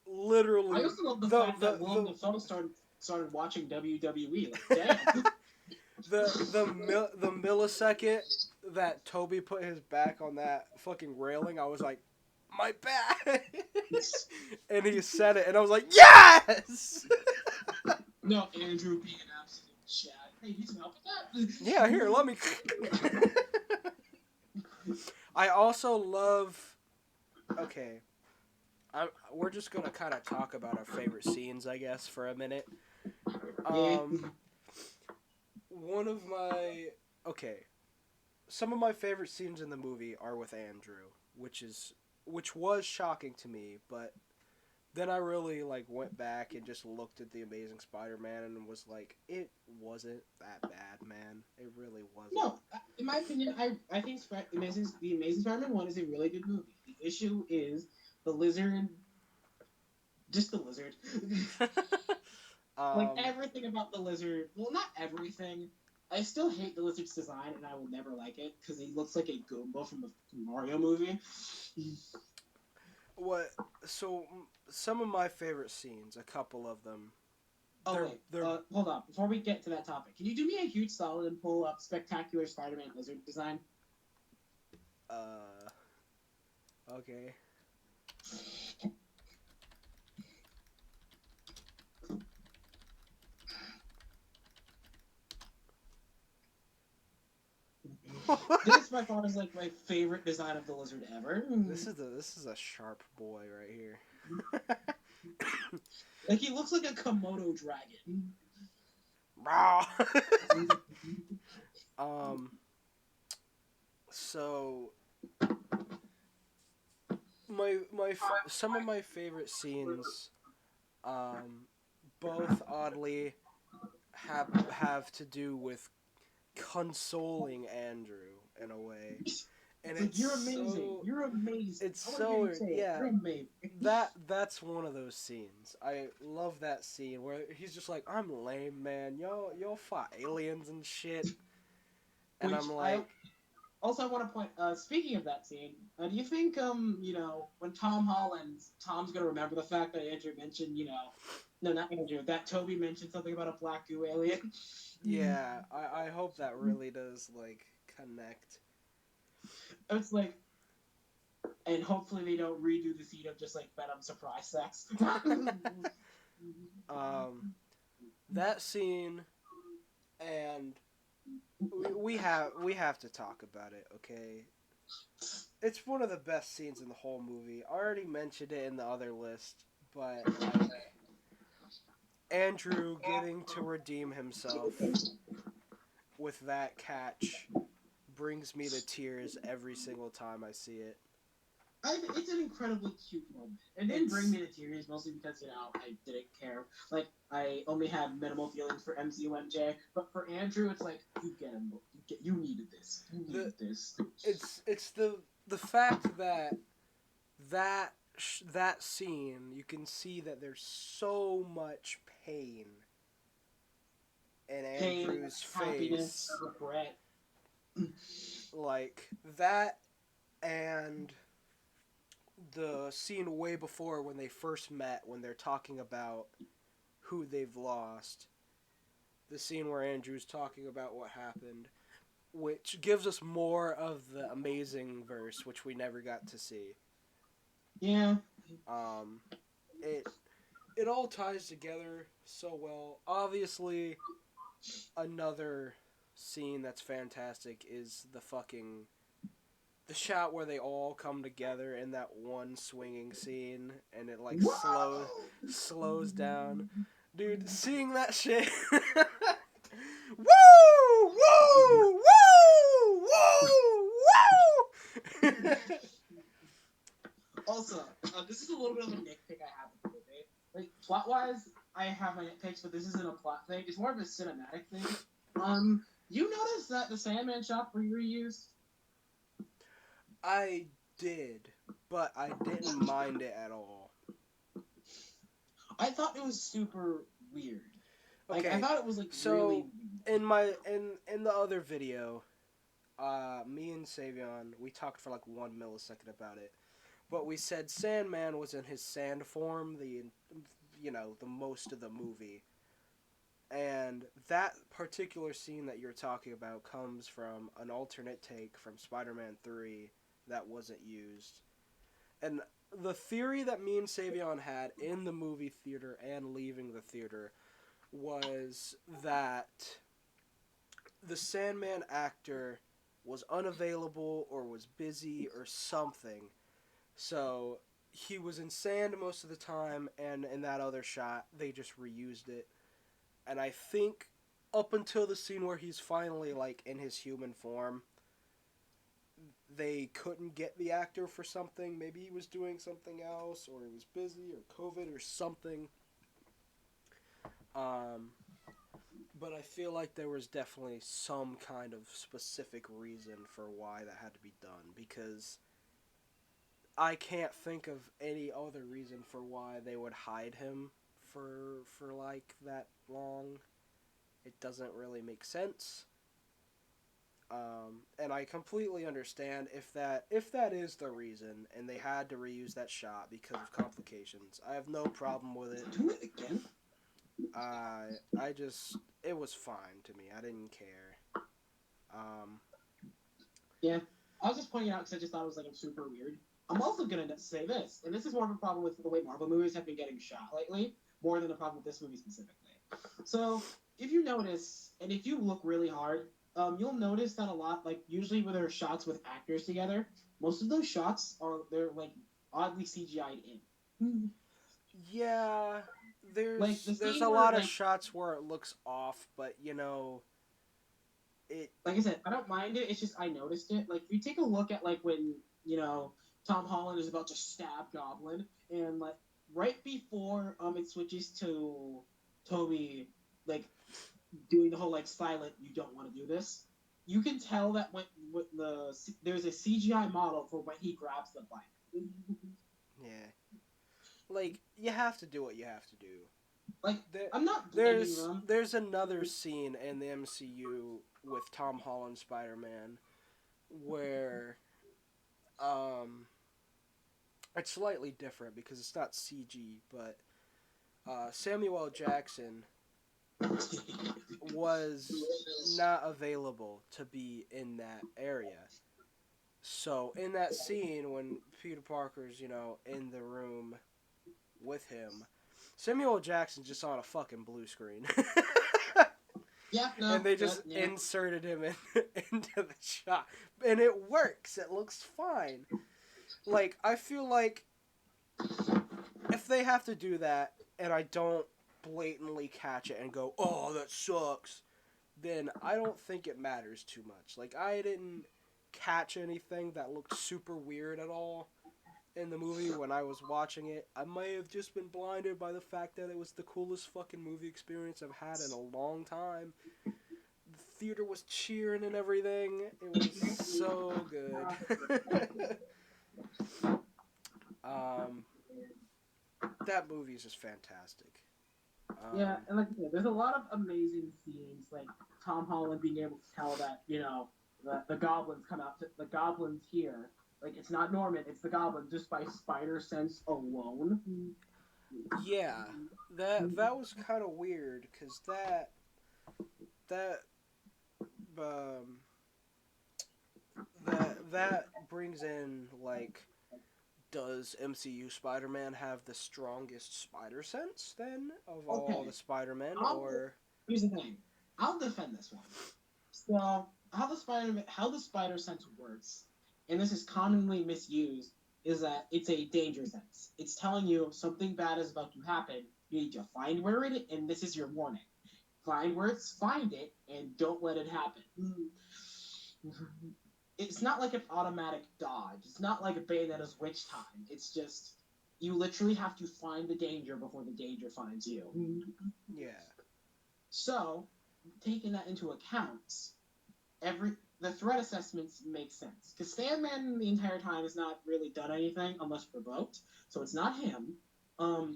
literally. I also love the fact that Willem Dafoe started watching WWE. Like, damn. the millisecond that Toby put his back on that fucking railing, I was like, my back. And he said it, and I was like, yes. No, Andrew being an absolute shad. Hey, you can help with that? Yeah, here, let me. I also love. Okay. We're just gonna kind of talk about our favorite scenes, I guess, for a minute. Some of my favorite scenes in the movie are with Andrew, which was shocking to me, but then I really went back and just looked at the Amazing Spider-Man and was like, it wasn't that bad, man. It really wasn't. No, in my opinion, I think the Amazing Spider-Man 1 is a really good movie. The issue is the lizard. Just the lizard. Everything about the lizard. Well, not everything. I still hate the lizard's design, and I will never like it because he looks like a Goomba from the Mario movie. What? So, some of my favorite scenes, a couple of them. Hold on. Before we get to that topic, can you do me a huge solid and pull up Spectacular Spider-Man Lizard design? Okay. This by far is my favorite design of the lizard ever. This is a sharp boy right here. He looks like a Komodo dragon. Um, so some of my favorite scenes, um, both oddly have to do with consoling Andrew in a way, and It's like, you're amazing. You're amazing. it's I want to hear you so say it. yeah. You're amazing. That's one of those scenes. I love that scene where he's just like, "I'm lame, man. Y'all fight aliens and shit," and Which I'm I like, also I want to point. Speaking of that scene, do you think you know, when Tom's gonna remember the fact that Andrew mentioned, you know, no, not Andrew, that Toby mentioned something about a black goo alien. yeah, I hope that really does like connect. It's like, and hopefully they don't redo the scene of just like Venom surprise sex. um, that scene, and we have to talk about it, okay? It's one of the best scenes in the whole movie. I already mentioned it in the other list, but like Andrew getting to redeem himself with that catch brings me to tears every single time I see it. It's an incredibly cute moment. It didn't bring It's me to tears, mostly because, you know, I didn't care. Like, I only had minimal feelings for MCUMJ, but for Andrew, it's like, you get him. You needed this. You the needed this. it's the fact that that scene, you can see that there's so much pain in Pain, Andrew's happiness, face, regret. like that, and the scene way before when they first met, when they're talking about who they've lost, the scene where Andrew's talking about what happened, which gives us more of the amazing verse, which we never got to see. Yeah. Um, it it all ties together so well. Obviously, another scene that's fantastic is the shot where they all come together in that one swinging scene, and it like slows down. Dude, seeing that shit. Woo! Woo! Woo! Woo! Woo! Also, this is a little bit of a nitpick I have with the movie. Like, plot-wise, I have my nitpicks, but this isn't a plot thing. It's more of a cinematic thing. You notice that the Sandman shot were reused? I did, but I didn't mind it at all. I thought it was super weird. Like, I Okay, thought it was, like, really so weird. in the other video, me and Savion, we talked for like 1 millisecond about it, but we said Sandman was in his sand form the most of the movie, and that particular scene that you're talking about comes from an alternate take from Spider-Man 3 that wasn't used. And the theory that me and Savion had in the movie theater and leaving the theater was that the Sandman actor was unavailable or was busy or something. So he was in sand most of the time, and in that other shot, they just reused it. And I think up until the scene where he's finally like in his human form, they couldn't get the actor for something. Maybe he was doing something else, or he was busy, or COVID, or something. Um, but I feel like there was definitely some kind of specific reason for why that had to be done, because I can't think of any other reason for why they would hide him for like that long. It doesn't really make sense. And I completely understand if that is the reason, and they had to reuse that shot because of complications. I have no problem with it. Do it again? I just it was fine to me. I didn't care. Um, Yeah. I was just pointing it out because I just thought it was, like, super weird. I'm also going to say this, and this is more of a problem with the way Marvel movies have been getting shot lately, more than a problem with this movie specifically. So, if you notice, and if you look really hard, you'll notice that a lot, like, usually when there are shots with actors together, most of those shots they're, like, oddly CGI'd in. yeah, Like, the there's scene a where, lot of like, shots where it looks off, but it. Like I said, I don't mind it. It's just I noticed it. Like if you take a look at like when Tom Holland is about to stab Goblin, and like right before it switches to Toby like doing the whole like silent you don't want to do this. You can tell that when there's a CGI model for when he grabs the bike. Yeah, like you have to do what you have to do. Like There, I'm not blaming there's them. there's another scene in the MCU with Tom Holland Spider-Man where it's slightly different because it's not CG, but Samuel L. Jackson was not available to be in that area. So in that scene when Peter Parker's, in the room with him, Samuel L. Jackson's just on a fucking blue screen. Yeah, And no, they just yeah. inserted him into the shot. And it works. It looks fine. Like, I feel like if they have to do that and I don't blatantly catch it and go, oh, that sucks, then I don't think it matters too much. Like, I didn't catch anything that looked super weird at all in the movie when I was watching it. I may have just been blinded by the fact that it was the coolest fucking movie experience I've had in a long time. The theater was cheering and everything. It was so good. um, that movie is just fantastic. Yeah, and like I said, there's a lot of amazing scenes, like Tom Holland being able to tell that the goblins come out, the goblins here. Like it's not Norman, it's the goblin just by spider sense alone. Yeah, that was kind of weird because that um that brings in like, does MCU Spider-Man have the strongest spider sense then of all the Okay, Spider-Men, I'll, or here's the thing. I'll defend this one. So how the spider sense works, and this is commonly misused, is that it's a danger sense. It's telling you something bad is about to happen. You need to find where it is, and this is your warning. Find it, and don't let it happen. It's not like an automatic dodge. It's not like a Bayonetta's witch time. It's just you literally have to find the danger before the danger finds you. yeah, So, taking that into account, the threat assessments make sense because Sandman the entire time has not really done anything unless provoked, so it's not him.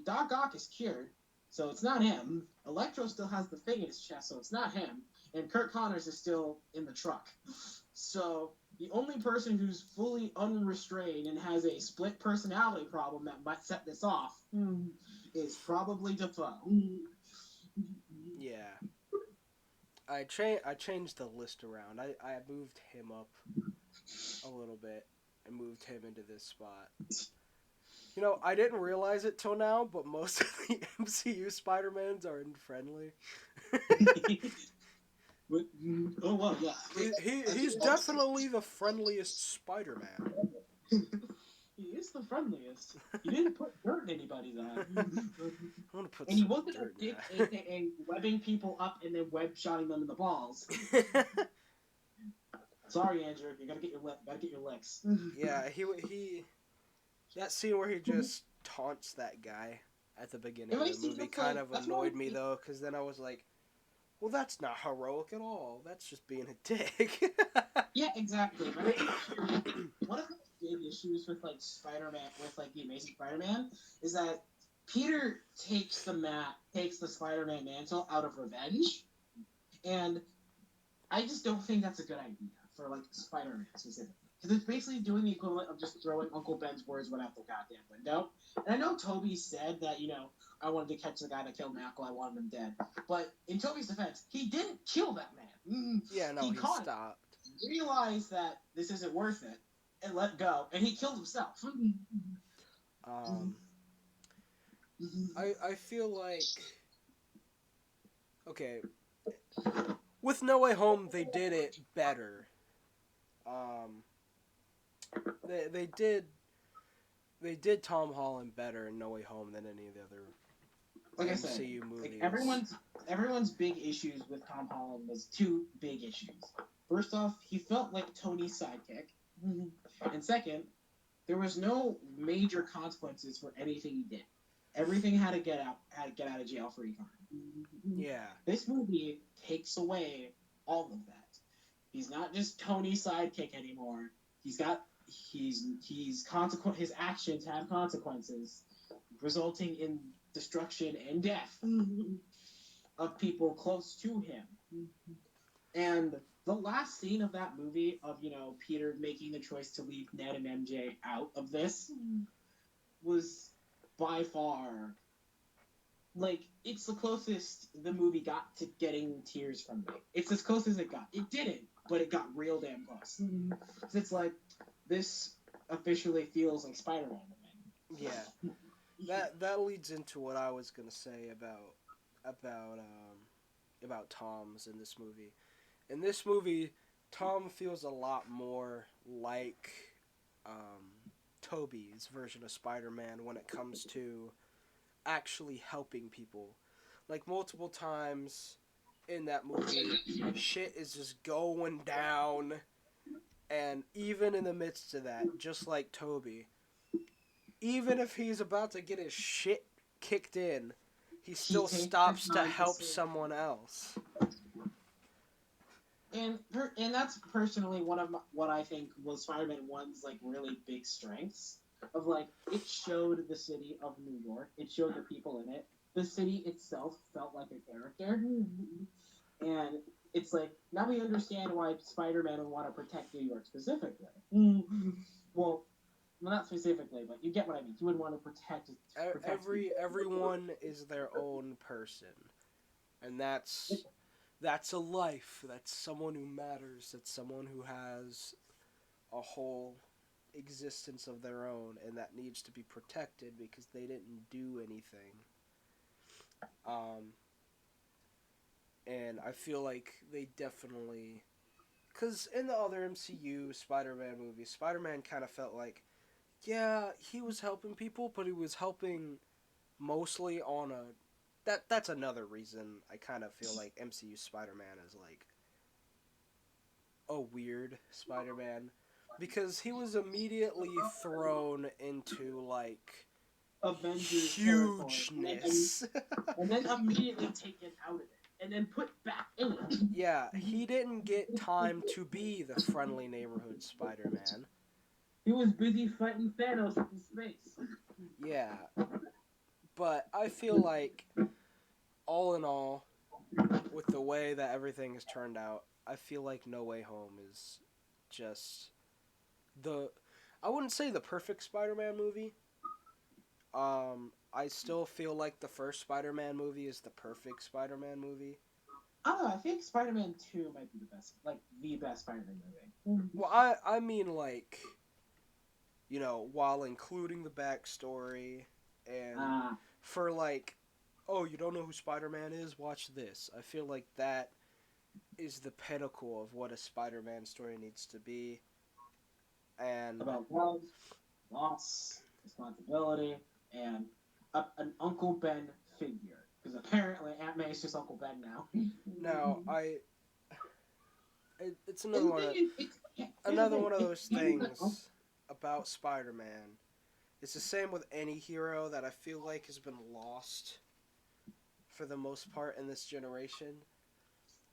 Doc Ock is cured, so it's not him. Electro still has the thing in his chest, so it's not him. And Kurt Connors is still in the truck. So the only person who's fully unrestrained and has a split personality problem that might set this off is probably Defoe. yeah. I changed the list around. I moved him up a little bit and moved him into this spot. I didn't realize it till now, but most of the MCU Spider-Mans are unfriendly. Oh well, yeah. He's definitely the friendliest Spider-Man. He is the friendliest. He didn't put dirt in anybody's eye. I want to put And he some wasn't a dirt in dick, that. aka webbing people up and then web shotting them in the balls. Sorry, Andrew, you gotta get your licks. Yeah, he that scene where he just taunts that guy at the beginning of the movie kind of annoyed me though, because then I was like, well, that's not heroic at all. That's just being a dick. Yeah, exactly. One of the big issues with like Spider-Man, with like the Amazing Spider-Man, is that Peter takes the Spider-Man mantle out of revenge, and I just don't think that's a good idea for like Spider-Man specifically. Because it's basically doing the equivalent of just throwing Uncle Ben's words right out the goddamn window. And I know Toby said that, I wanted to catch the guy that killed Mackle, I wanted him dead. But in Toby's defense, he didn't kill that man. Yeah, no, He he caught stopped. it, realized that this isn't worth it, and let go. And he killed himself. I feel like, okay, with No Way Home they did it better. They did Tom Holland better in No Way Home than any of the other like I said, MCU like movies. everyone's big issues with Tom Holland was two big issues. First off, he felt like Tony's sidekick, and second, there was no major consequences for anything he did. Everything had to get out of jail free card. Yeah. This movie takes away all of that. He's not just Tony's sidekick anymore. He's consequent. His actions have consequences, resulting in destruction and death of people close to him. And the last scene of that movie of Peter making the choice to leave Ned and MJ out of this was by far like it's the closest the movie got to getting tears from me. It's as close as it got. It didn't, but it got real damn close. So it's like this officially feels like Spider-Man to me. Yeah, that leads into what I was gonna say about Tom's in this movie. In this movie, Tom feels a lot more like Tobey's version of Spider-Man when it comes to actually helping people. Like multiple times in that movie, shit is just going down, and even in the midst of that, just like Tobey, even if he's about to get his shit kicked in, he still stops to help someone else. And that's personally one of what I think was Spider-Man 1's like really big strengths of like it showed the city of New York, it showed the people in it. The city itself felt like a character, and it's like now we understand why Spider-Man would want to protect New York specifically. Well, not specifically, but you get what I mean. He would want to protect everyone is their own person, and that's a life. That's someone who matters. That's someone who has a whole existence of their own, and that needs to be protected because they didn't do anything. And I feel like they definitely, because in the other MCU Spider-Man movies, Spider-Man kind of felt like, yeah, he was helping people, but he was helping mostly on a. That's another reason I kind of feel like MCU Spider-Man is like a weird Spider-Man, because he was immediately thrown into like Avengers hugeness and then immediately taken out of it and then put back in it. Yeah, he didn't get time to be the friendly neighborhood Spider-Man. He was busy fighting Thanos in space. Yeah, but I feel like all in all, with the way that everything has turned out, I feel like No Way Home is just I wouldn't say the perfect Spider-Man movie. I still feel like the first Spider-Man movie is the perfect Spider-Man movie. I don't know, I think Spider-Man 2 might be the best Spider-Man movie. Well, I mean, like, while including the backstory and for like, oh, you don't know who Spider-Man is? Watch this. I feel like that is the pinnacle of what a Spider-Man story needs to be. And about love, loss, responsibility, and an Uncle Ben figure. Because apparently Aunt May is just Uncle Ben now. Now, it's another one of those things about Spider-Man. It's the same with any hero that I feel like has been lost for the most part in this generation.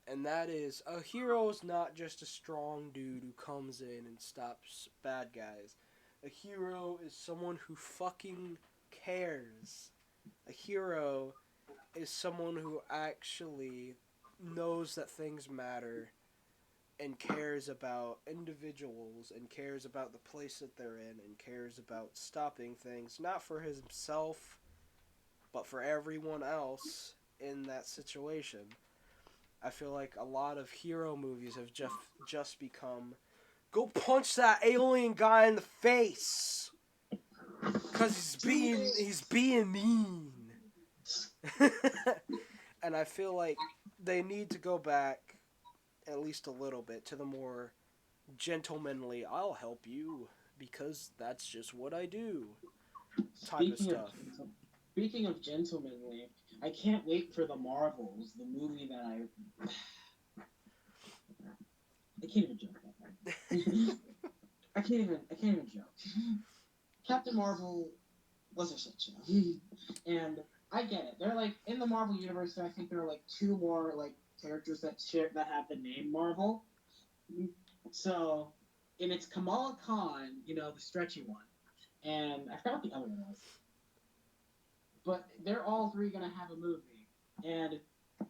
And that is, a hero is not just a strong dude who comes in and stops bad guys. A hero is someone who fucking cares. A hero is someone who actually knows that things matter and cares about individuals and cares about the place that they're in and cares about stopping things, not for himself, but for everyone else in that situation. I feel like a lot of hero movies have just become, go punch that alien guy in the face, cause he's being mean. And I feel like they need to go back at least a little bit to the more gentlemanly, I'll help you because that's just what I do type of stuff. Speaking of gentlemanly, I can't wait for the Marvels, the movie that I can't even joke that way. I can't even joke. Captain Marvel was a shit show. And I get it. They're like in the Marvel universe, I think there are like two more like characters that have the name Marvel. So, and it's Kamala Khan, the stretchy one, and I forgot what the other one was. But they're all three gonna have a movie, and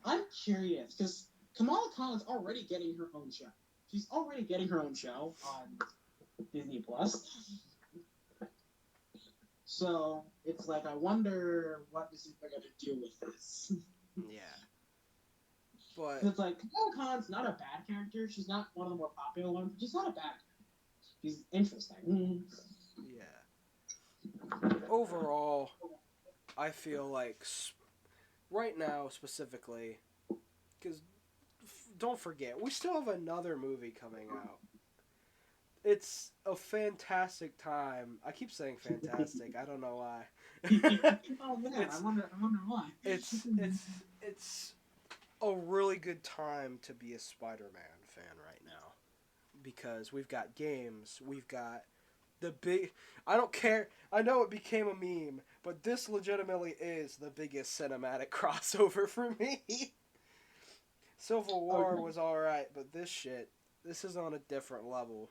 I'm curious because Kamala Khan is already getting her own show. She's already getting her own show on Disney Plus. So it's like I wonder what they're gonna do with this. Yeah. But it's like Kamala Khan's not a bad character. She's not one of the more popular ones, but she's not a bad character. She's interesting. yeah. Overall, I feel like right now specifically, because don't forget, we still have another movie coming out. It's a fantastic time. I keep saying fantastic. I don't know why. Oh man, I wonder why. It's a really good time to be a Spider-Man fan right now because we've got games, we've got the big. I don't care. I know it became a meme, but this legitimately is the biggest cinematic crossover for me. Civil War was alright, but this is on a different level.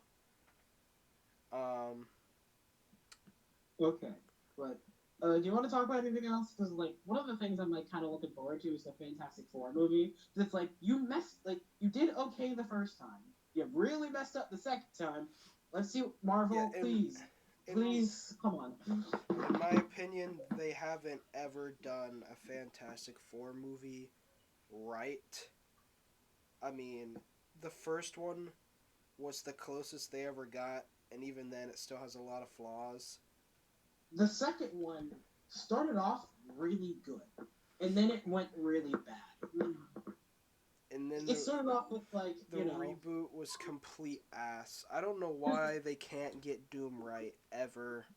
Okay, but do you want to talk about anything else? Because like one of the things I'm like kind of looking forward to is the Fantastic Four movie. It's like you did okay the first time, you really messed up the second time. Let's see, Marvel, please, come on. In my opinion, they haven't ever done a Fantastic Four movie right. I mean, the first one was the closest they ever got, and even then, it still has a lot of flaws. The second one started off really good, and then it went really bad. And then it started off with the reboot was complete ass. I don't know why they can't get Doom right ever.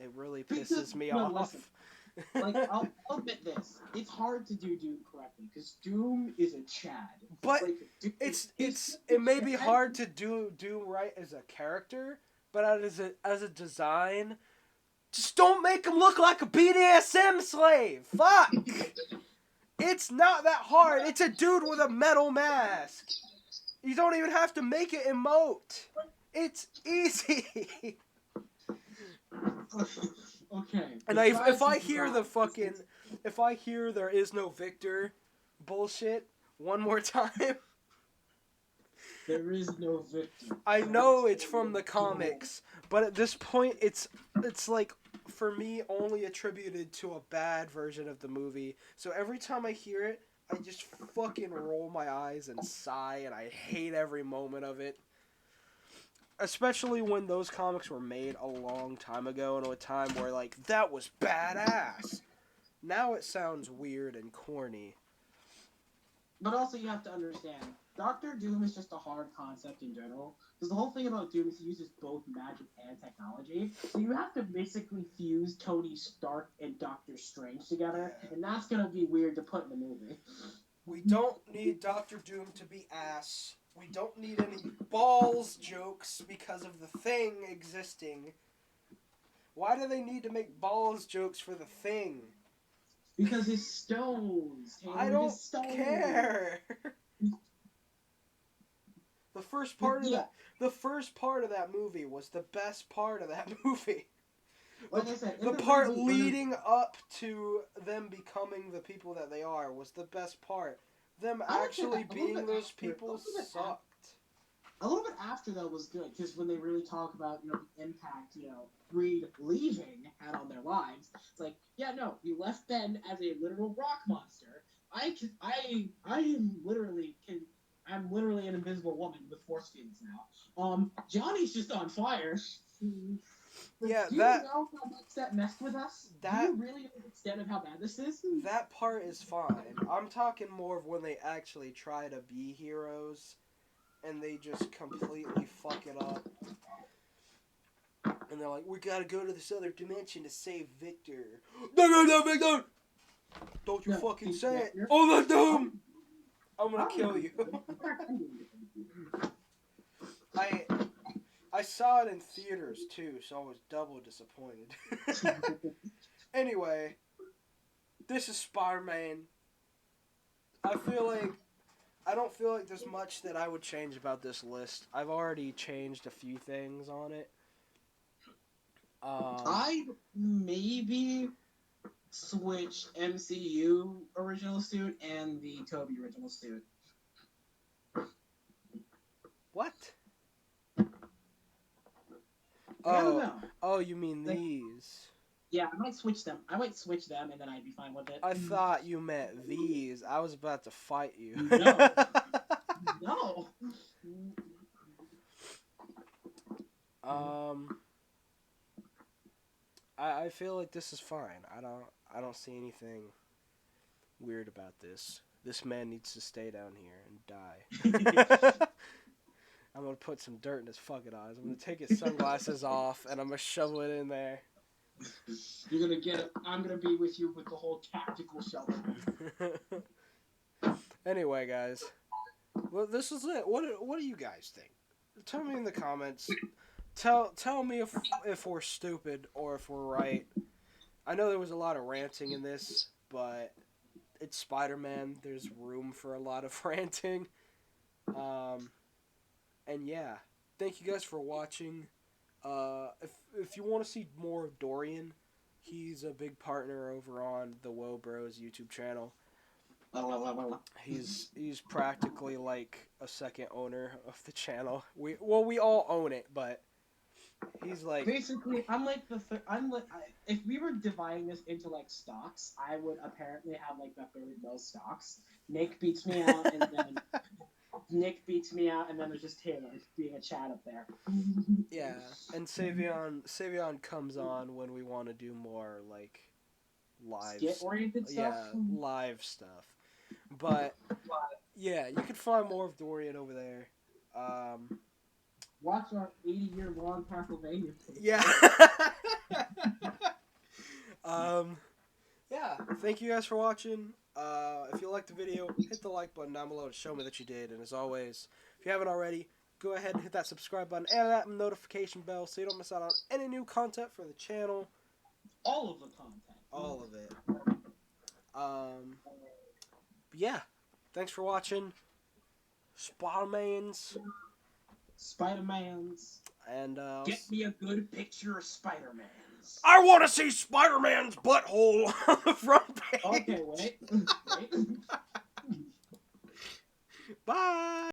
It really pisses me off. Listen, I'll admit this: it's hard to do Doom correctly because Doom is a Chad. But it may be hard to do Doom right as a character, but as a design, just don't make him look like a BDSM slave. Fuck. It's not that hard. It's a dude with a metal mask. You don't even have to make it emote. It's easy. Okay. And if I hear there is no Victor bullshit one more time. There is no Victor. I know it's from the comics, but at this point it's like for me only attributed to a bad version of the movie. So every time I hear it, I just fucking roll my eyes and sigh, and I hate every moment of it. Especially when those comics were made a long time ago, and a time where like that was badass. Now it sounds weird and corny. But also you have to understand, Doctor Doom is just a hard concept in general. Because the whole thing about Doom is he uses both magic and technology. So you have to basically fuse Tony Stark and Doctor Strange together. And that's going to be weird to put in the movie. We don't need Doctor Doom to be ass. We don't need any balls jokes because of the Thing existing. Why do they need to make balls jokes for the Thing? Because his stones. Taylor, I don't care. The first part of that movie was the best part of that movie. Like I said, the part leading up to them becoming the people that they are was the best part. Them actually being those people sucked. A little bit after though was good because when they really talk about the impact Reed leaving had on their lives, it's like you left Ben as a literal rock monster. I'm literally an invisible woman with force fields now. Johnny's just on fire. Yeah, do you know how much that messed with us? Do you really know the extent of how bad this is? That part is fine. I'm talking more of when they actually try to be heroes and they just completely fuck it up. And they're like, we gotta go to this other dimension to save Victor. No, Victor! Don't you No, fucking see, say it. you're- Oh, the doom! I'm gonna kill you. I saw it in theaters too, so I was double disappointed. Anyway, this is Spider-Man. I don't feel like there's much that I would change about this list. I've already changed a few things on it. I maybe switch MCU original suit and the Toby original suit. What? I don't know. Oh, you mean Like- these? Yeah, I might switch them. And then I'd be fine with it. I thought you meant these. I was about to fight you. No. No. I feel like this is fine. I don't see anything weird about this. This man needs to stay down here and die. I'm gonna put some dirt in his fucking eyes. I'm gonna take his sunglasses off and I'm gonna shovel it in there. You're gonna get it. I'm gonna be with you with the whole tactical shovel. Anyway, guys, well, this is it. What do you guys think? Tell me in the comments. Tell me if we're stupid or if we're right. I know there was a lot of ranting in this, but it's Spider-Man. There's room for a lot of ranting. And yeah, thank you guys for watching. If you want to see more of Dorian, he's a big partner over on the Woe Bros YouTube channel. He's practically like a second owner of the channel. We all own it, but he's like basically I'm like if we were dividing this into like stocks, I would apparently have like the third most stocks. Nick beats me out, and then there's just Taylor being a chat up there. Yeah, and Savion comes on when we want to do more like live skit-oriented stuff. Yeah, live stuff. But yeah, you can find more of Dorian over there. Watch our 80-year-long Pennsylvania. Yeah. Yeah. Thank you guys for watching. If you liked the video, hit the like button down below to show me that you did. And as always, if you haven't already, go ahead and hit that subscribe button and that notification bell so you don't miss out on any new content for the channel. All of the content. All of it. Yeah. Thanks for watching. Spider-Man's. And Get me a good picture of Spider-Man's. I want to see Spider-Man's butthole on the front page. Okay, wait. Bye.